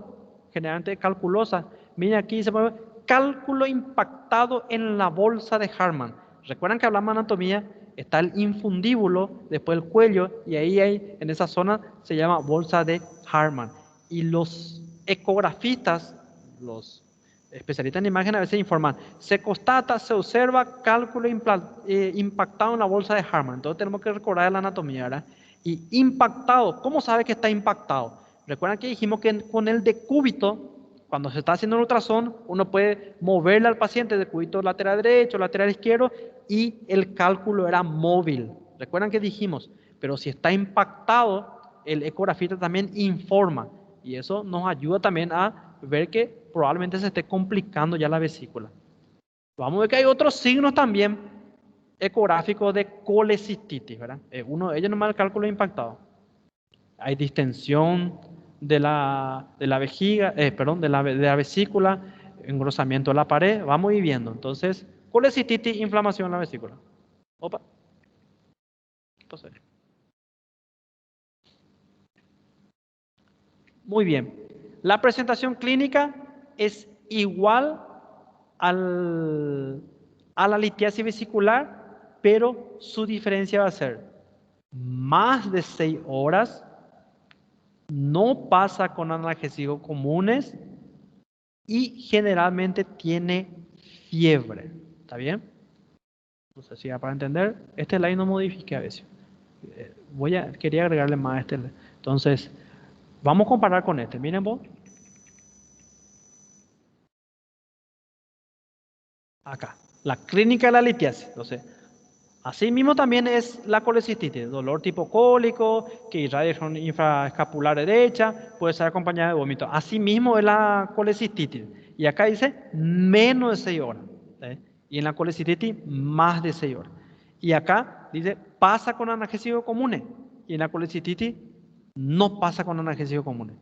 Miren aquí se mueve cálculo impactado en la bolsa de Hartmann. Recuerdan que hablamos de anatomía, está el infundíbulo, después el cuello, y ahí en esa zona se llama bolsa de Hartmann. Y los ecografistas, los especialistas en imagen a veces informan, se constata, se observa cálculo impactado en la bolsa de Harman. Entonces tenemos que recordar la anatomía, ¿verdad? Y impactado, ¿cómo sabe que está impactado? Recuerdan que dijimos que con el decúbito, cuando se está haciendo el ultrasonido, uno puede moverle al paciente de cúbito lateral derecho, lateral izquierdo, y el cálculo era móvil. Recuerdan que dijimos, pero si está impactado, el ecografista también informa. Y eso nos ayuda también a ver que probablemente se esté complicando ya la vesícula. Vamos a ver que hay otros signos también ecográficos de colecistitis, ¿verdad? Uno de ellos nomás el cálculo impactado. Hay distensión de la vejiga, perdón, de la vesícula, engrosamiento de la pared, vamos a ir viendo. Entonces, colecistitis, inflamación en la vesícula. Opa. ¿Qué pasó? Muy bien. La presentación clínica es igual a la litiasis vesicular, pero su diferencia va a ser más de 6 horas, no pasa con analgésicos comunes y generalmente tiene fiebre. ¿Está bien? No sé si ya para entender, este slide no modifique a veces. Quería agregarle más a este. Entonces, vamos a comparar con este. Miren vos. Acá, la clínica de la litiasis. Entonces, así mismo también es la colecistitis, dolor tipo cólico, que irradia infraescapular derecha, puede ser acompañada de vómito. Así mismo es la colecistitis. Y acá dice menos de 6 horas. ¿Sí? Y en la colecistitis más de 6 horas. Y acá dice pasa con analgésicos comunes. Y en la colecistitis no pasa con analgésicos comunes.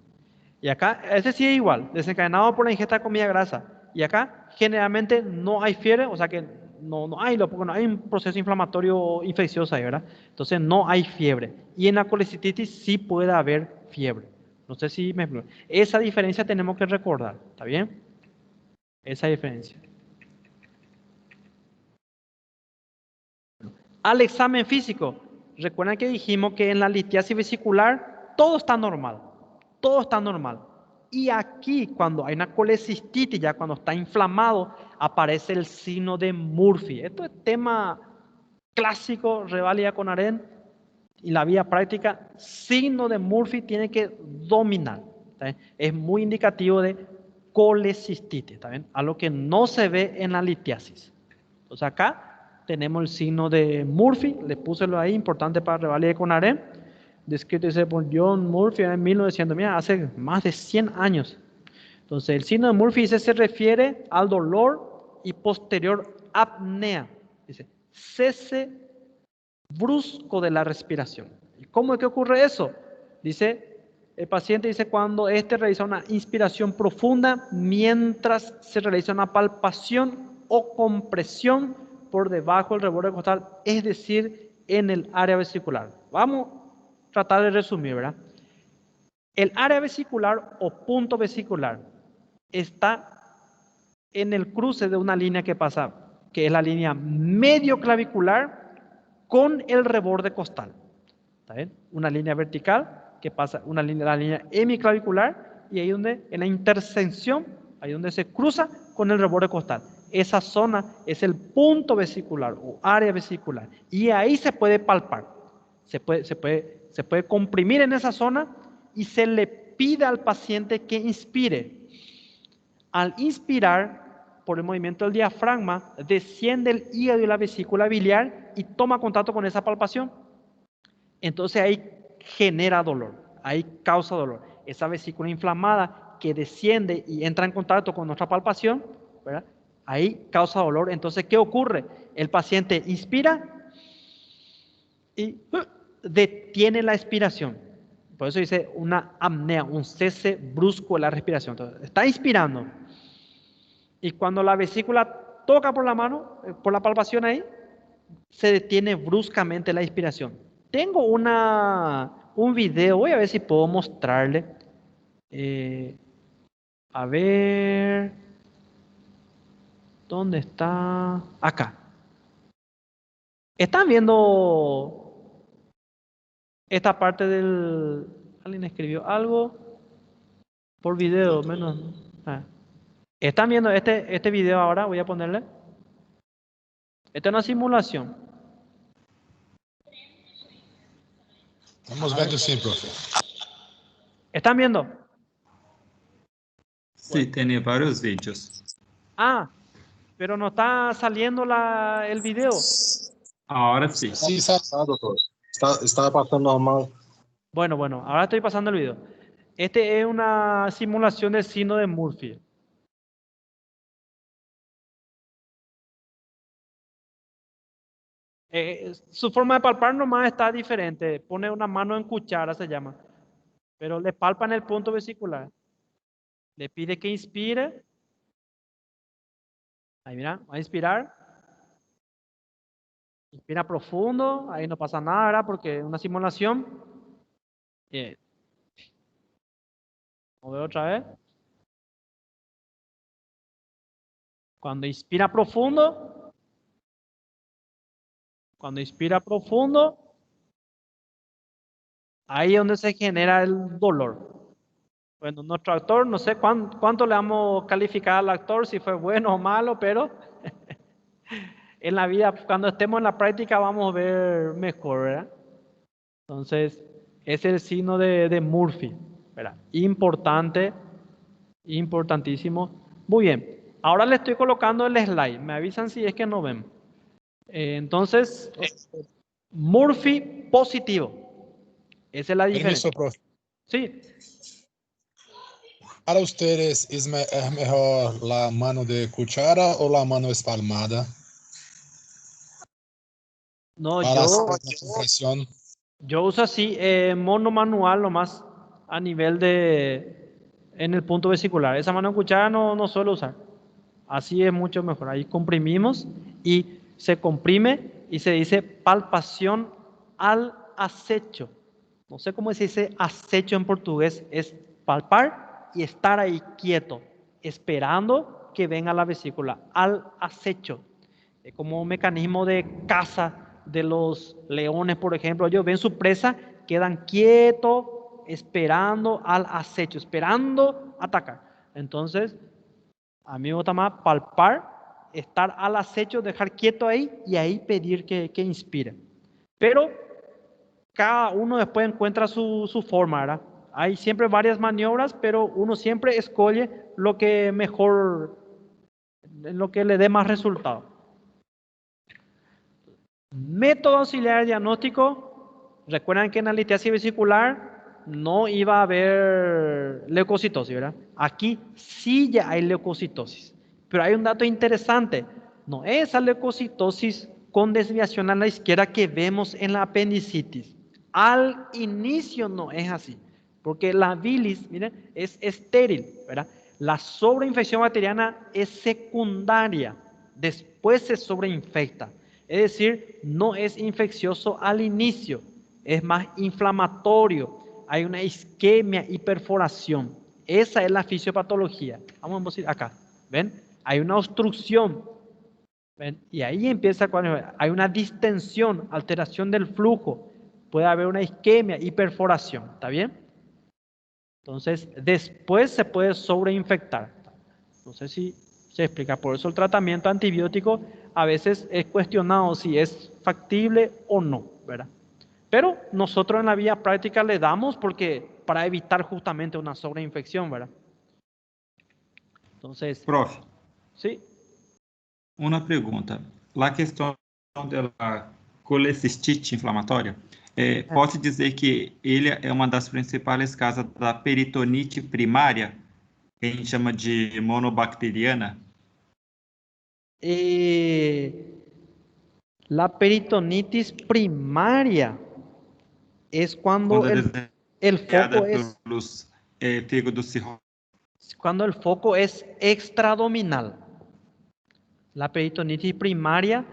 Y acá, este sí es igual, desencadenado por la ingesta de comida grasa. Y acá generalmente no hay fiebre, o sea que porque no hay un proceso inflamatorio infeccioso ahí, ¿verdad? Entonces no hay fiebre. Y en la colecistitis sí puede haber fiebre. No sé si me explico. Esa diferencia tenemos que recordar, ¿está bien? Esa diferencia. Al examen físico, recuerden que dijimos que en la litiasis vesicular todo está normal. Todo está normal. Y aquí, cuando hay una colecistitis, ya cuando está inflamado, aparece el signo de Murphy. Esto es tema clásico, reválida con Aren y la vía práctica. Signo de Murphy tiene que dominar. ¿Está? Es muy indicativo de colecistitis, ¿está bien? Algo que no se ve en la litiasis. Entonces acá tenemos el signo de Murphy, le puse lo ahí, importante para revalidar con Aren. Descrito por John Murphy en 1900, mira, hace más de 100 años. Entonces, el signo de Murphy dice, se refiere al dolor y posterior apnea. Dice, cese brusco de la respiración. ¿Y cómo es que ocurre eso? Dice, el paciente dice cuando éste realiza una inspiración profunda mientras se realiza una palpación o compresión por debajo del reborde costal, es decir, en el área vesicular. Vamos a tratar de resumir, ¿verdad? El área vesicular o punto vesicular está en el cruce de una línea que pasa, que es la línea medio clavicular con el reborde costal. ¿Está bien? Una línea vertical que pasa, la línea hemiclavicular, y ahí donde, en la intersección, ahí donde se cruza con el reborde costal. Esa zona es el punto vesicular o área vesicular. Y ahí se puede palpar. Se puede comprimir en esa zona y se le pide al paciente que inspire. Al inspirar, por el movimiento del diafragma, desciende el hígado y la vesícula biliar y toma contacto con esa palpación. Entonces ahí genera dolor, ahí causa dolor. Esa vesícula inflamada que desciende y entra en contacto con nuestra palpación, ¿verdad? Ahí causa dolor. Entonces, ¿qué ocurre? El paciente inspira y detiene la expiración. Por eso dice una apnea, un cese brusco de la respiración. Entonces, está inspirando. Y cuando la vesícula toca por la mano, por la palpación ahí, se detiene bruscamente la inspiración. Tengo un video, voy a ver si puedo mostrarle. A ver, ¿dónde está? Acá. ¿Están viendo esta parte del... ¿Alguien escribió algo? Por video, menos. Ah. ¿Están viendo este video ahora? Voy a ponerle. Esta es una simulación. Estamos vendo sim, profe. ¿Están viendo? Sí, tiene varios vídeos. Ah, pero no está saliendo el video. Ahora sí. Sim, está, doutor. Está passando normal. Bueno, ahora estoy pasando el video. Este es una simulación del signo de Murphy. Su forma de palpar nomás está diferente. Pone una mano en cuchara, se llama. Pero le palpa en el punto vesicular. Le pide que inspire. Ahí mira, va a inspirar. Inspira profundo. Ahí no pasa nada, ¿verdad? Porque es una simulación. Bien. Vamos a ver otra vez. Cuando inspira profundo. Cuando inspira profundo. Ahí es donde se genera el dolor. Bueno, nuestro actor, no sé cuánto le vamos a calificar al actor, si fue bueno o malo, pero en la vida, cuando estemos en la práctica, vamos a ver mejor, ¿verdad? Entonces, es el signo de Murphy, ¿verdad? Importante, importantísimo. Muy bien, ahora le estoy colocando el slide, me avisan si es que no ven. Entonces, Murphy positivo, esa es la diferencia. Permiso, profe. Sí, Para ustedes, ¿es mejor la mano de cuchara o la mano espalmada? no, Para hacer la compresión. yo uso así, mono manual nomás, a nivel en el punto vesicular. Esa mano de cuchara no suelo usar. Así es mucho mejor. Ahí comprimimos y se comprime y se dice palpación al acecho. No sé cómo se dice acecho en portugués. Es palpar y estar ahí quieto, esperando que venga la vesícula. Al acecho. Es como un mecanismo de caza de los leones, por ejemplo. Ellos ven su presa, quedan quietos, esperando al acecho, esperando atacar. Entonces, a mí me gusta más palpar, estar al acecho, dejar quieto ahí y ahí pedir que inspire. Pero cada uno después encuentra su forma, ¿verdad? Hay siempre varias maniobras, pero uno siempre escoge lo que mejor, lo que le dé más resultado. Método auxiliar de diagnóstico. Recuerdan que en la litiasis vesicular no iba a haber leucocitosis, ¿verdad? Aquí sí ya hay leucocitosis. Pero hay un dato interesante. No es esa leucocitosis con desviación a la izquierda que vemos en la apendicitis. Al inicio no es así. Porque la bilis, miren, es estéril, ¿verdad? La sobreinfección bacteriana es secundaria. Después se sobreinfecta. Es decir, no es infeccioso al inicio, es más inflamatorio. Hay una isquemia y perforación. Esa es la fisiopatología. Vamos a decir acá. ¿Ven? Hay una obstrucción. ¿Ven? Y ahí empieza cuando hay una distensión, alteración del flujo. Puede haber una isquemia y perforación. ¿Está bien? Entonces, después se puede sobreinfectar. No sé si se explica. Por eso el tratamiento antibiótico a veces es cuestionado si es factible o no, ¿verdad? Pero nosotros en la vía práctica le damos porque para evitar justamente una sobreinfección, ¿verdad? Entonces, Prof, sí, uma pergunta. A questão da colecistite inflamatória, pode dizer que ele é uma das principais causas da peritonite primária, que a gente chama de monobacteriana? La peritonitis primaria es cuando Quando ela el é criada foco es pelos fígados cirróticos. cuando el foco es extraabdominal. La peritonitis primaria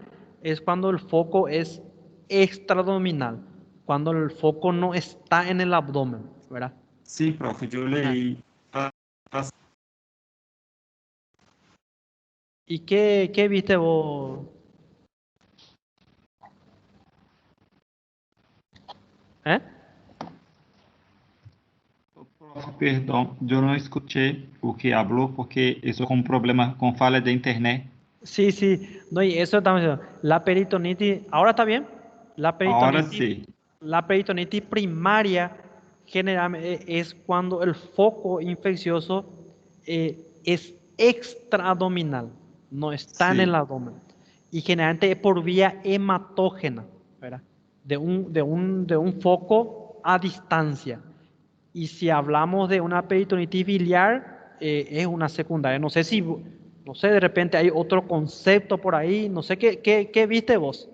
es cuando el foco es extraabdominal, cuando el foco no está en el abdomen, ¿verdad? Sim, prof, eu leí. ¿Y qué viste vos? ¿Eh? perdão, eu não escutei o que falou porque estou com um problema com falha de internet. Sí, sí, no, y eso estamos diciendo. La peritonitis, ¿ahora está bien? La Agora peritonitis, sim. la peritonitis primaria generalmente es cuando el foco infeccioso es extraabdominal, no está en el Sim. abdomen. Y generalmente es por vía hematógena, ¿verdad? De un foco a distancia. Y si hablamos de una peritonitis biliar, es una secundaria. No sé, de repente hay otro concepto por ahí. No sé qué viste vos.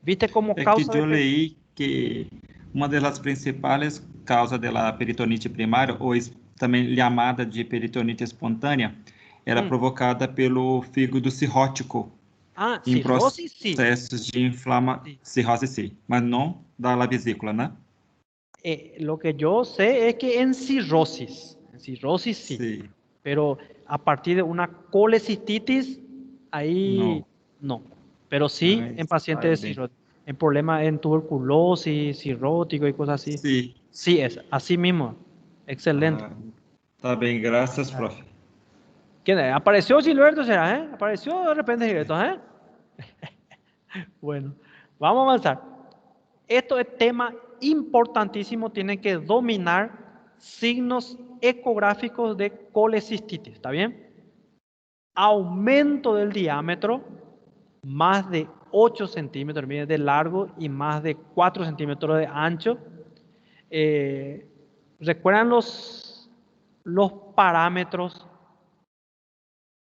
¿Viste como É que causa de eu leí que uma das principais causas da peritonite primária, ou também chamada de peritonite espontânea, era provocada pelo fígado cirrótico Ah, em cirrosis sí. processos de Sí. cirrose, sim, mas não da vesícula, né? Lo que yo sé es que en cirrosis sí. Sim. Pero a partir de una colecistitis, ahí Não. no. Pero Ah, sí en está pacientes de bem. cirrosis. En problemas en tuberculosis, cirrótico y cosas así. Sim. Sí es, así mismo. Excelente. Ah, tá bem, graças, prof. ¿Quién es? ¿Apareció Gilberto será, Apareció de repente Gilberto, Bueno, vamos a avanzar. Esto es tema importantísimo, tienen que dominar signos ecográficos de colecistitis, ¿está bien? Aumento del diámetro, más de 8 centímetros de largo y más de 4 centímetros de ancho. ¿Recuerdan los parámetros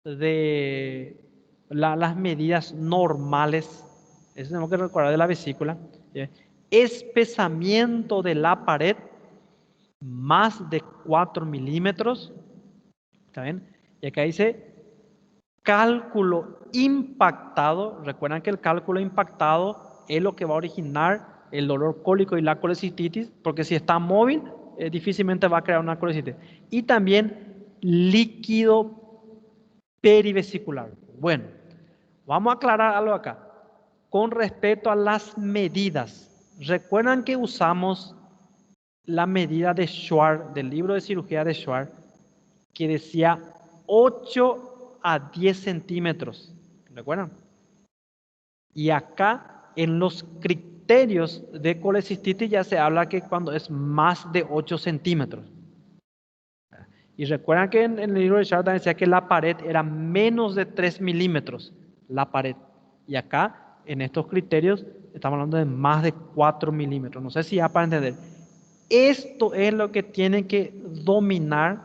de las medidas normales? Eso tenemos que recordar de la vesícula. Espesamiento de la pared, más de 4 milímetros. ¿Está bien? Y acá dice cálculo impactado. Recuerdan que el cálculo impactado es lo que va a originar el dolor cólico y la colecistitis, porque si está móvil, difícilmente va a crear una colecistitis. Y también líquido perivesicular. Bueno, vamos a aclarar algo acá. Con respecto a las medidas, recuerdan que usamos la medida de Schwartz, del libro de cirugía de Schwartz, que decía 8 a 10 centímetros. ¿Recuerdan? Y acá en los criterios de colecistitis ya se habla que cuando es más de 8 centímetros. Y recuerdan que en el libro de Schwartz decía que la pared era menos de 3 milímetros, la pared. Y acá, en estos criterios, estamos hablando de más de 4 milímetros. No sé si ya para entender. Esto es lo que tiene que dominar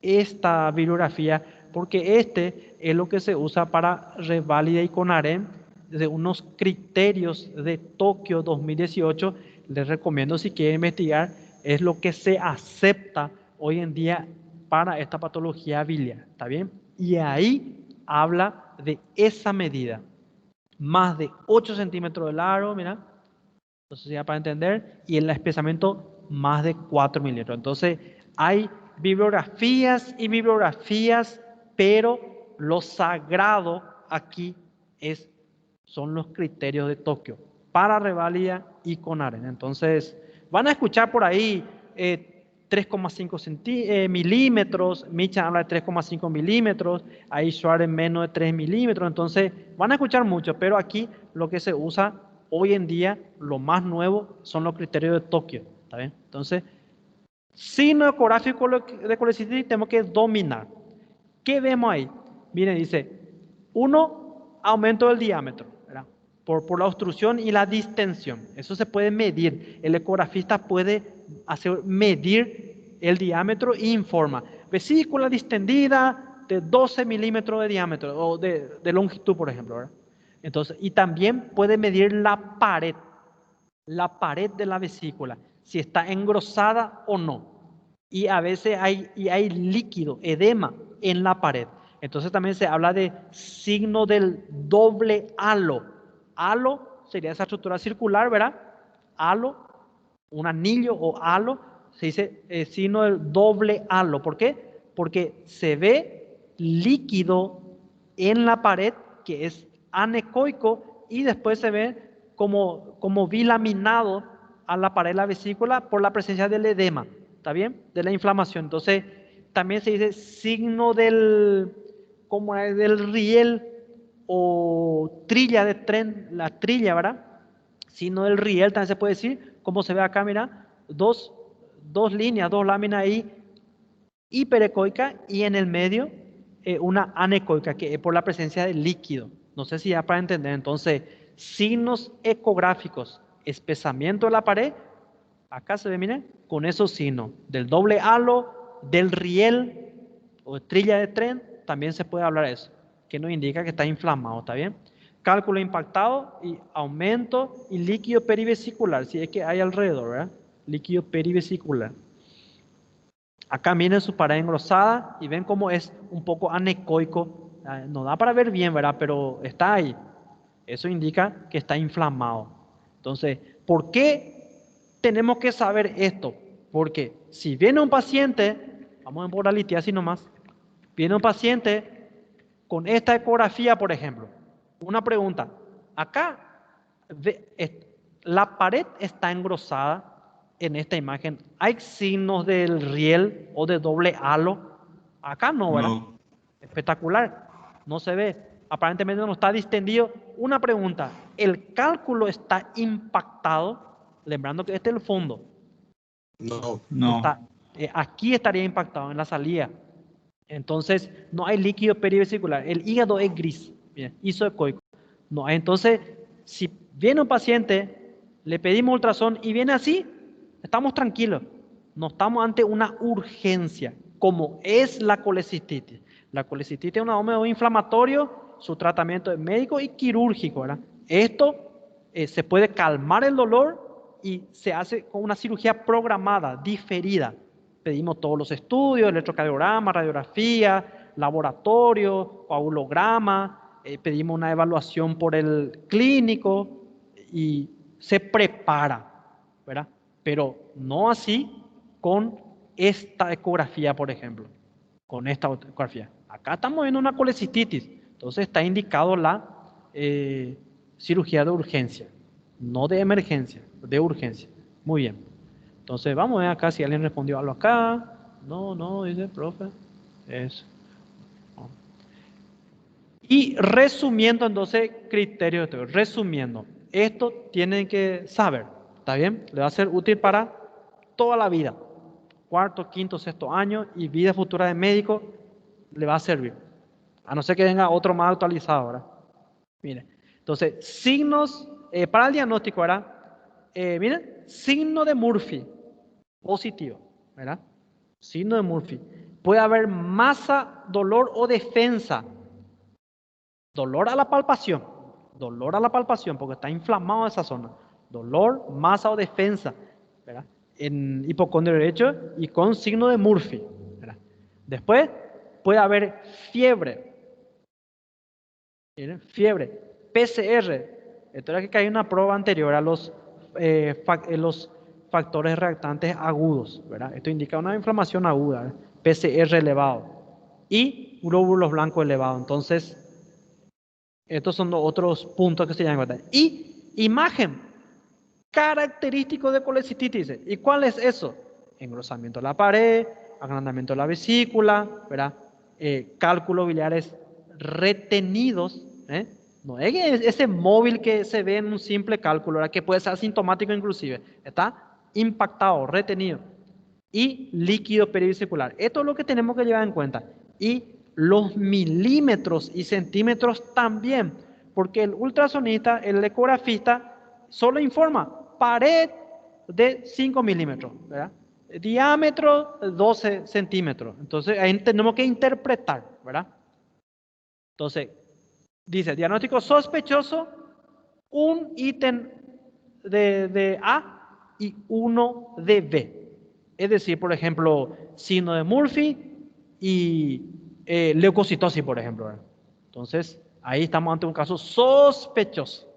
esta bibliografía, porque este es lo que se usa para Reválida y CONAREM de unos criterios de Tokio 2018. Les recomiendo, si quieren investigar, es lo que se acepta hoy en día para esta patología biliar, ¿está bien? Y ahí habla de esa medida, más de 8 centímetros de largo, mira, entonces ya para entender, y el espesamiento más de 4 milímetros. Entonces hay bibliografías y bibliografías, pero lo sagrado aquí son los criterios de Tokio para Reválida y CONAREM. Entonces van a escuchar por ahí 3,5 milímetros, Michan habla de 3,5 milímetros, ahí Schwartz menos de 3 milímetros, entonces van a escuchar mucho, pero aquí lo que se usa hoy en día, lo más nuevo, son los criterios de Tokio, ¿está bien? Entonces, signo ecográfico de colecistitis tenemos que dominar. ¿Qué vemos ahí? Miren, dice, 1, aumento del diámetro, ¿verdad? Por la obstrucción y la distensión. Eso se puede medir. El ecografista puede medir el diámetro e informa. Vesícula distendida de 12 milímetros de diámetro o de longitud, por ejemplo, ¿verdad? Entonces, y también puede medir la pared de la vesícula, si está engrosada o no. Y a veces hay líquido, edema en la pared. Entonces también se habla de signo del doble halo. Halo sería esa estructura circular, ¿verdad? Halo, un anillo o halo, se dice signo del doble halo. ¿Por qué? Porque se ve líquido en la pared que es anecoico y después se ve como bilaminado a la pared de la vesícula por la presencia del edema. ¿está bien? De la inflamación. Entonces, también se dice signo del, como es del riel o trilla de tren, la trilla, ¿verdad? Signo del riel también se puede decir, como se ve acá, mira, dos líneas, dos láminas ahí, hiperecoica y en el medio una anecoica, que es por la presencia de líquido. No sé si ya para entender. Entonces, signos ecográficos, espesamiento de la pared, acá se ve, miren, con esos signos, del doble halo, del riel o trilla de tren, también se puede hablar de eso, que nos indica que está inflamado, ¿está bien? Cálculo impactado y aumento y líquido perivesicular, si es que hay alrededor, ¿verdad? Líquido perivesicular. Acá miren su pared engrosada y ven cómo es un poco anecoico. No da para ver bien, ¿verdad? Pero está ahí. Eso indica que está inflamado. Entonces, ¿por qué tenemos que saber esto? Porque si viene un paciente, vamos por la litiasis nomás, viene un paciente con esta ecografía, por ejemplo. Una pregunta. Acá la pared está engrosada en esta imagen. ¿Hay signos del riel o de doble halo? Acá no, ¿verdad? No. Espectacular. No se ve. Aparentemente no está distendido. Una pregunta. ¿El cálculo está impactado? Lembrando que este es el fondo. No. Está, No. aquí estaría impactado en la salida. Entonces, no hay líquido perivesicular. El hígado es gris. Bien, isoecoico. No hay. Entonces, si viene un paciente, le pedimos ultrasonido y viene así, estamos tranquilos. No estamos ante una urgencia, como es la colecistitis. La colecistitis es un húmero inflamatorio, su tratamiento es médico y quirúrgico, ¿verdad? Esto se puede calmar el dolor y se hace con una cirugía programada, diferida. Pedimos todos los estudios, electrocardiograma, radiografía, laboratorio, coagulograma, pedimos una evaluación por el clínico y se prepara, ¿verdad? Pero no así con esta ecografía, por ejemplo, con esta ecografía. Acá estamos viendo una colecistitis, entonces está indicado la cirugía de urgencia, no de emergencia, de urgencia. Muy bien. Entonces vamos a ver acá si alguien respondió algo acá. No, dice el profe. Eso. Y resumiendo entonces criterios de resumiendo, esto tienen que saber, ¿está bien? Le va a ser útil para toda la vida. Cuarto, quinto, sexto año y vida futura de médico le va a servir. A no ser que venga otro más actualizado, ¿verdad? Mire, entonces, signos para el diagnóstico, ¿verdad? Miren, signo de Murphy, positivo, ¿verdad? Signo de Murphy. Puede haber masa, dolor o defensa. Dolor a la palpación, porque está inflamado esa zona. Dolor, masa o defensa, ¿verdad? En hipocondrio derecho y con signo de Murphy, ¿verdad? Después puede haber fiebre. ¿Miren? Fiebre, PCR. Esto era que hay una prueba anterior a los factores reactantes agudos, ¿verdad? Esto indica una inflamación aguda, ¿verdad? PCR elevado y glóbulos blancos elevados. Entonces, estos son los otros puntos que se llaman en cuenta. Y imagen, característico de colecistitis. ¿Y cuál es eso? Engrosamiento de la pared, agrandamiento de la vesícula, ¿verdad? Cálculos biliares retenidos, ¿eh? No es ese móvil que se ve en un simple cálculo, ¿verdad? Que puede ser asintomático inclusive. Está impactado, retenido. Y líquido perivesicular. Esto es lo que tenemos que llevar en cuenta. Y los milímetros y centímetros también, porque el ultrasonista, el ecografista, solo informa pared de 5 milímetros, ¿verdad? Diámetro 12 centímetros. Entonces ahí tenemos que interpretar, ¿verdad? Entonces, dice, diagnóstico sospechoso, un ítem de A y uno de B. Es decir, por ejemplo, signo de Murphy y leucocitosis, por ejemplo, ¿verdad? Entonces, ahí estamos ante un caso sospechoso.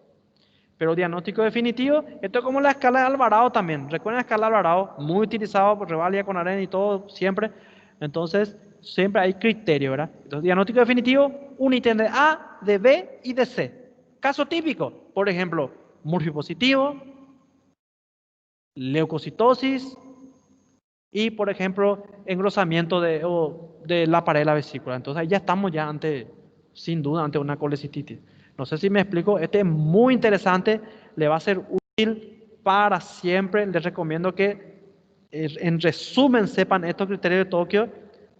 Pero diagnóstico definitivo, esto es como la escala de Alvarado también. Recuerden la escala de Alvarado, muy utilizado por Revalia con arena y todo, siempre. Entonces, siempre hay criterio, ¿verdad? Entonces, diagnóstico definitivo, un ítem de A, de B y de C. Caso típico, por ejemplo, Murphy positivo, leucocitosis, y, por ejemplo, engrosamiento de la pared de la vesícula. Entonces ahí ya estamos ya sin duda, ante una colecistitis. No sé si me explico, este es muy interesante, le va a ser útil para siempre. Les recomiendo que, en resumen, sepan estos criterios de Tokio,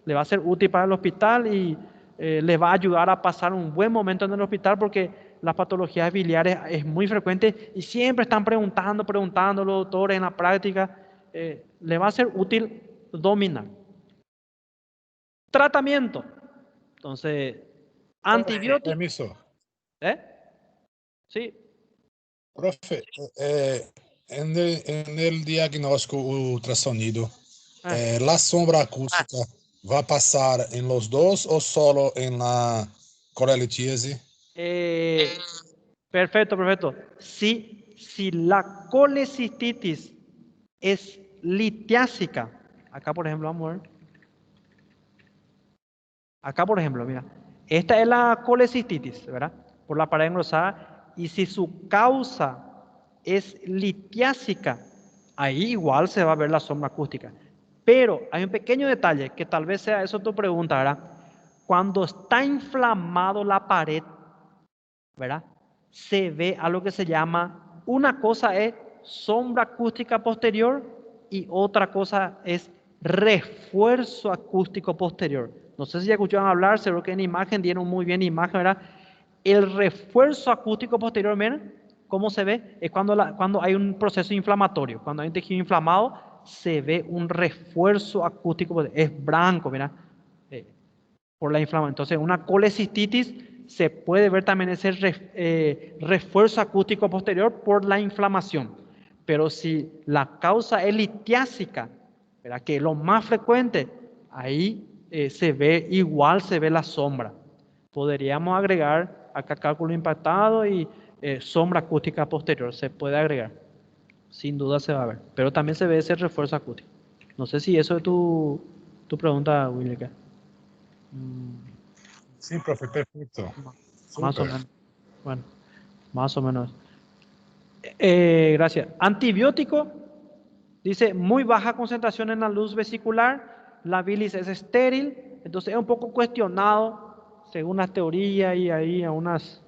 le va a ser útil para el hospital y les va a ayudar a pasar un buen momento en el hospital porque las patologías biliares es muy frecuente y siempre están preguntando los doctores en la práctica. Le va a ser útil dominar. Tratamiento. Entonces, antibiótico. Permiso. Sí. Profe, en el diagnóstico ultrasonido, ¿la sombra acústica va a pasar en los dos o solo en la colelitiasis? Perfecto. Si la colecistitis es litiásica, acá por ejemplo, vamos a ver. Acá por ejemplo, mira, esta es la colecistitis, ¿verdad? Por la pared engrosada. Y si su causa es litiásica, ahí igual se va a ver la sombra acústica. Pero hay un pequeño detalle, que tal vez sea eso tu pregunta, ¿verdad? Cuando está inflamado la pared, ¿verdad? Se ve algo que se llama, una cosa es sombra acústica posterior y otra cosa es refuerzo acústico posterior. No sé si ya escucharon hablar, seguro que en imagen dieron muy bien imagen, ¿verdad? El refuerzo acústico posterior, miren cómo se ve, es cuando hay un proceso inflamatorio, cuando hay un tejido inflamado, se ve un refuerzo acústico posterior, es blanco, mira, por la inflamación. Entonces, una colecistitis se puede ver también ese refuerzo acústico posterior por la inflamación. Pero si la causa es litiásica, ¿verdad? Que es lo más frecuente, ahí se ve la sombra. Podríamos agregar acá cálculo impactado y sombra acústica posterior, se puede agregar. Sin duda se va a ver. Pero también se ve ese refuerzo acústico. No sé si eso es tu pregunta, William. Sí, profe, perfecto. Más o Súper. menos. Bueno, más o menos. Gracias. Antibiótico, dice muy baja concentración en la luz vesicular, la bilis es estéril, entonces es un poco cuestionado según las teorías y ahí algunas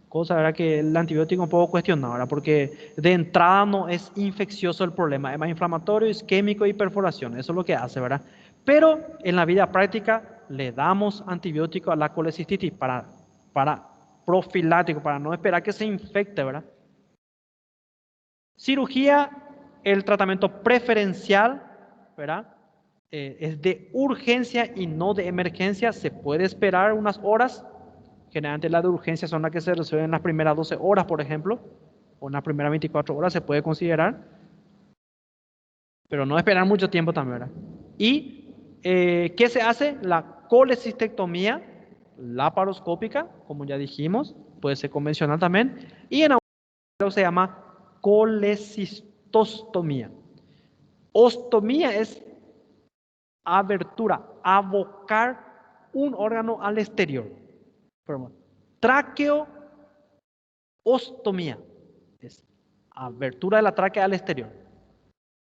cosas, ¿verdad? Que el antibiótico es un poco cuestionado, ¿verdad? Porque de entrada no es infeccioso el problema, es más inflamatorio, isquémico y perforación, eso es lo que hace, ¿verdad? Pero en la vida práctica le damos antibiótico a la colecistitis para profiláctico, para no esperar que se infecte, ¿verdad? Cirugía, el tratamiento preferencial, ¿verdad? Es de urgencia y no de emergencia. Se puede esperar unas horas. Generalmente las de urgencia son las que se resuelven en las primeras 12 horas, por ejemplo, o en las primeras 24 horas se puede considerar. Pero no esperar mucho tiempo también, ¿verdad? ¿Y qué se hace? La colecistectomía laparoscópica, como ya dijimos, puede ser convencional también. Y en algunos se llama colecistostomía. Ostomía es abertura, abocar un órgano al exterior. Traqueostomía es abertura de la tráquea al exterior.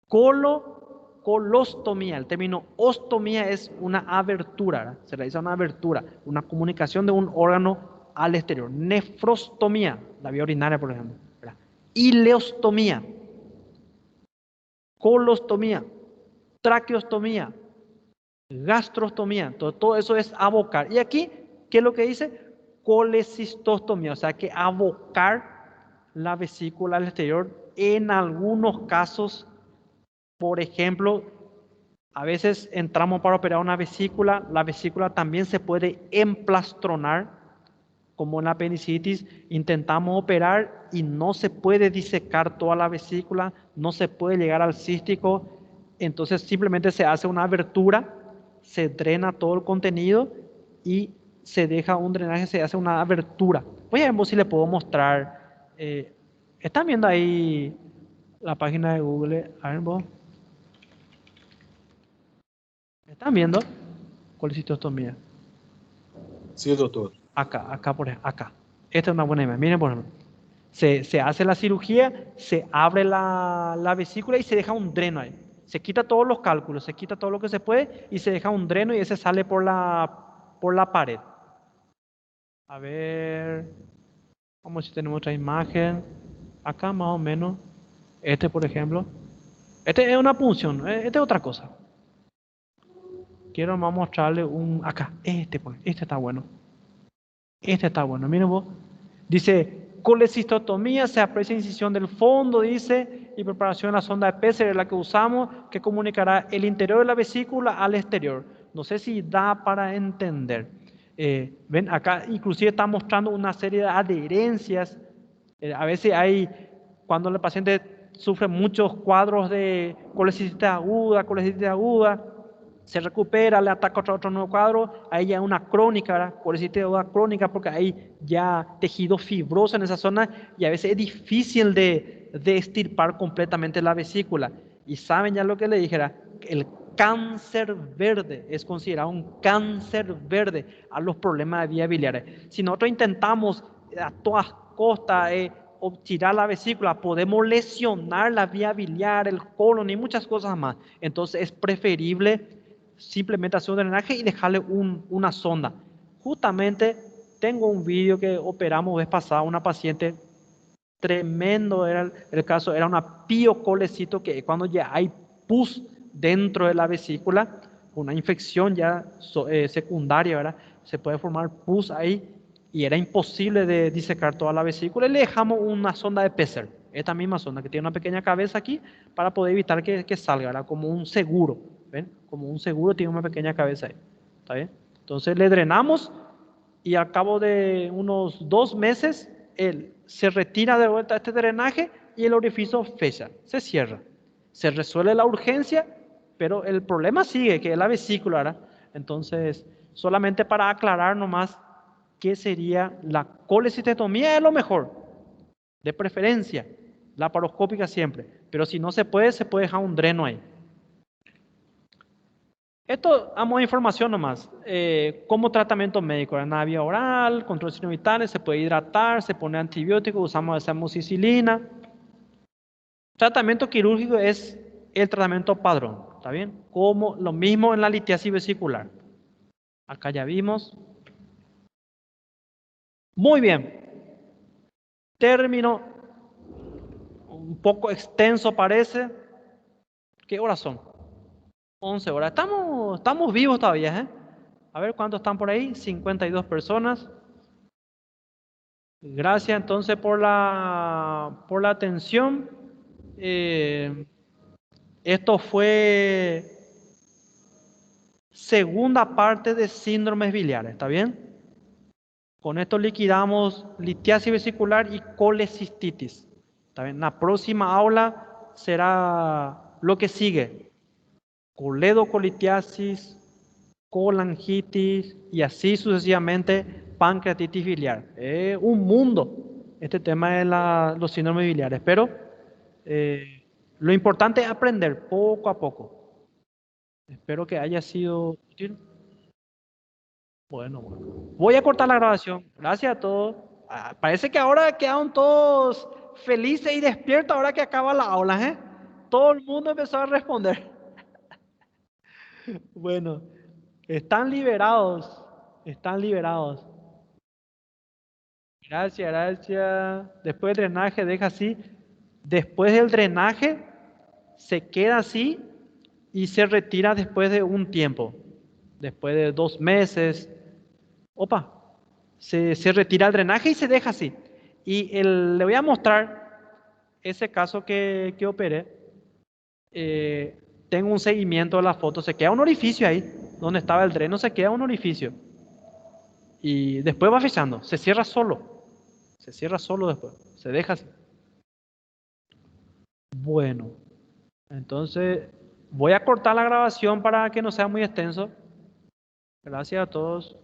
Colostomía, el término ostomía es una abertura, ¿verdad? Se realiza una abertura, una comunicación de un órgano al exterior. Nefrostomía, la vía urinaria, por ejemplo, ¿verdad? Ileostomía, colostomía, traqueostomía, gastrostomía. Entonces, todo eso es abocar. Y aquí, ¿qué es lo que dice? Colecistostomía, o sea que abocar la vesícula al exterior en algunos casos. Por ejemplo, a veces entramos para operar una vesícula, la vesícula también se puede emplastronar, como en la apendicitis, intentamos operar y no se puede disecar toda la vesícula, no se puede llegar al cístico, entonces simplemente se hace una abertura, se drena todo el contenido y se deja un drenaje, se hace una abertura. Voy a ver si le puedo mostrar. ¿Están viendo ahí la página de Google? A ver, vos. ¿Están viendo? Colecistostomía. Sí, doctor. Acá, por ejemplo, acá. Esta es una buena imagen. Miren, por ejemplo. Se hace la cirugía, se abre la vesícula y se deja un dreno ahí. Se quita todos los cálculos, se quita todo lo que se puede y se deja un dreno y ese sale por la pared. A ver, vamos a ver si tenemos otra imagen. Acá más o menos. Este, por ejemplo. Este es una punción, este es otra cosa. Quiero más mostrarle acá, pues, este está bueno. Este está bueno, miren vos. Dice, colecistotomía, se aprecia incisión del fondo, dice, y preparación de la sonda de Pesser, es la que usamos, que comunicará el interior de la vesícula al exterior. No sé si da para entender. Ven, acá inclusive está mostrando una serie de adherencias. A veces cuando el paciente sufre muchos cuadros de colecistitis aguda, se recupera, le ataca otro nuevo cuadro, ahí ya es una crónica, ¿verdad? Colecistitis aguda crónica, porque hay ya tejido fibroso en esa zona y a veces es difícil de extirpar completamente la vesícula. Y saben ya lo que le dijera, el cáncer verde es considerado un cáncer verde a los problemas de vías biliares. Si nosotros intentamos a todas costas tirar la vesícula, podemos lesionar la vía biliar, el colon y muchas cosas más. Entonces es preferible simplemente hacer un drenaje y dejarle una sonda. Justamente tengo un vídeo que operamos vez pasada, una paciente tremendo era el caso, era una piocolecito que cuando ya hay pus dentro de la vesícula, una infección ya secundaria, ¿verdad? Se puede formar pus ahí y era imposible de disecar toda la vesícula y le dejamos una sonda de Pesser, esta misma sonda que tiene una pequeña cabeza aquí para poder evitar que salga, ¿verdad? Como un seguro, ¿ven? Como un seguro tiene una pequeña cabeza ahí, ¿está bien? Entonces le drenamos y al cabo de unos 2 meses se retira de vuelta este drenaje y el orificio fecha, se cierra. Se resuelve la urgencia, pero el problema sigue, que es la vesícula, ¿verdad? Entonces, solamente para aclarar nomás qué sería la colecistotomía, es lo mejor, de preferencia, laparoscópica siempre, pero si no se puede dejar un dreno ahí. Esto a modo de información nomás, como tratamiento médico, en la vía oral, control de signos vitales, se puede hidratar, se pone antibiótico, usamos esa amoxicilina. Tratamiento quirúrgico es el tratamiento padrón, ¿está bien? Como lo mismo en la litiasis vesicular. Acá ya vimos. Muy bien. Término un poco extenso parece. ¿Qué horas son? 11 horas. Estamos vivos todavía, ¿eh? A ver cuántos están por ahí. 52 personas. Gracias entonces por la atención. Esto fue segunda parte de síndromes biliares, ¿está bien? Con esto liquidamos litiasis vesicular y colecistitis. ¿Está bien? La próxima aula será lo que sigue. Coledocolitiasis, colangitis y así sucesivamente pancreatitis biliar. Es un mundo este tema de los síndromes biliares, pero lo importante es aprender poco a poco. Espero que haya sido útil. Bueno. Voy a cortar la grabación. Gracias a todos. Parece que ahora quedaron todos felices y despiertos ahora que acaba la aula, ¿eh? Todo el mundo empezó a responder. Bueno, están liberados. Están liberados. Gracias. Después del drenaje deja así. Después del drenaje se queda así y se retira después de un tiempo. Después de 2 meses. Se retira el drenaje y se deja así. Y le voy a mostrar ese caso que operé. Tengo un seguimiento de la foto. Se queda un orificio ahí. Donde estaba el dreno se queda un orificio. Y después va fechando. Se cierra solo. Se cierra solo después. Se deja así. Bueno. Entonces voy a cortar la grabación para que no sea muy extenso. Gracias a todos.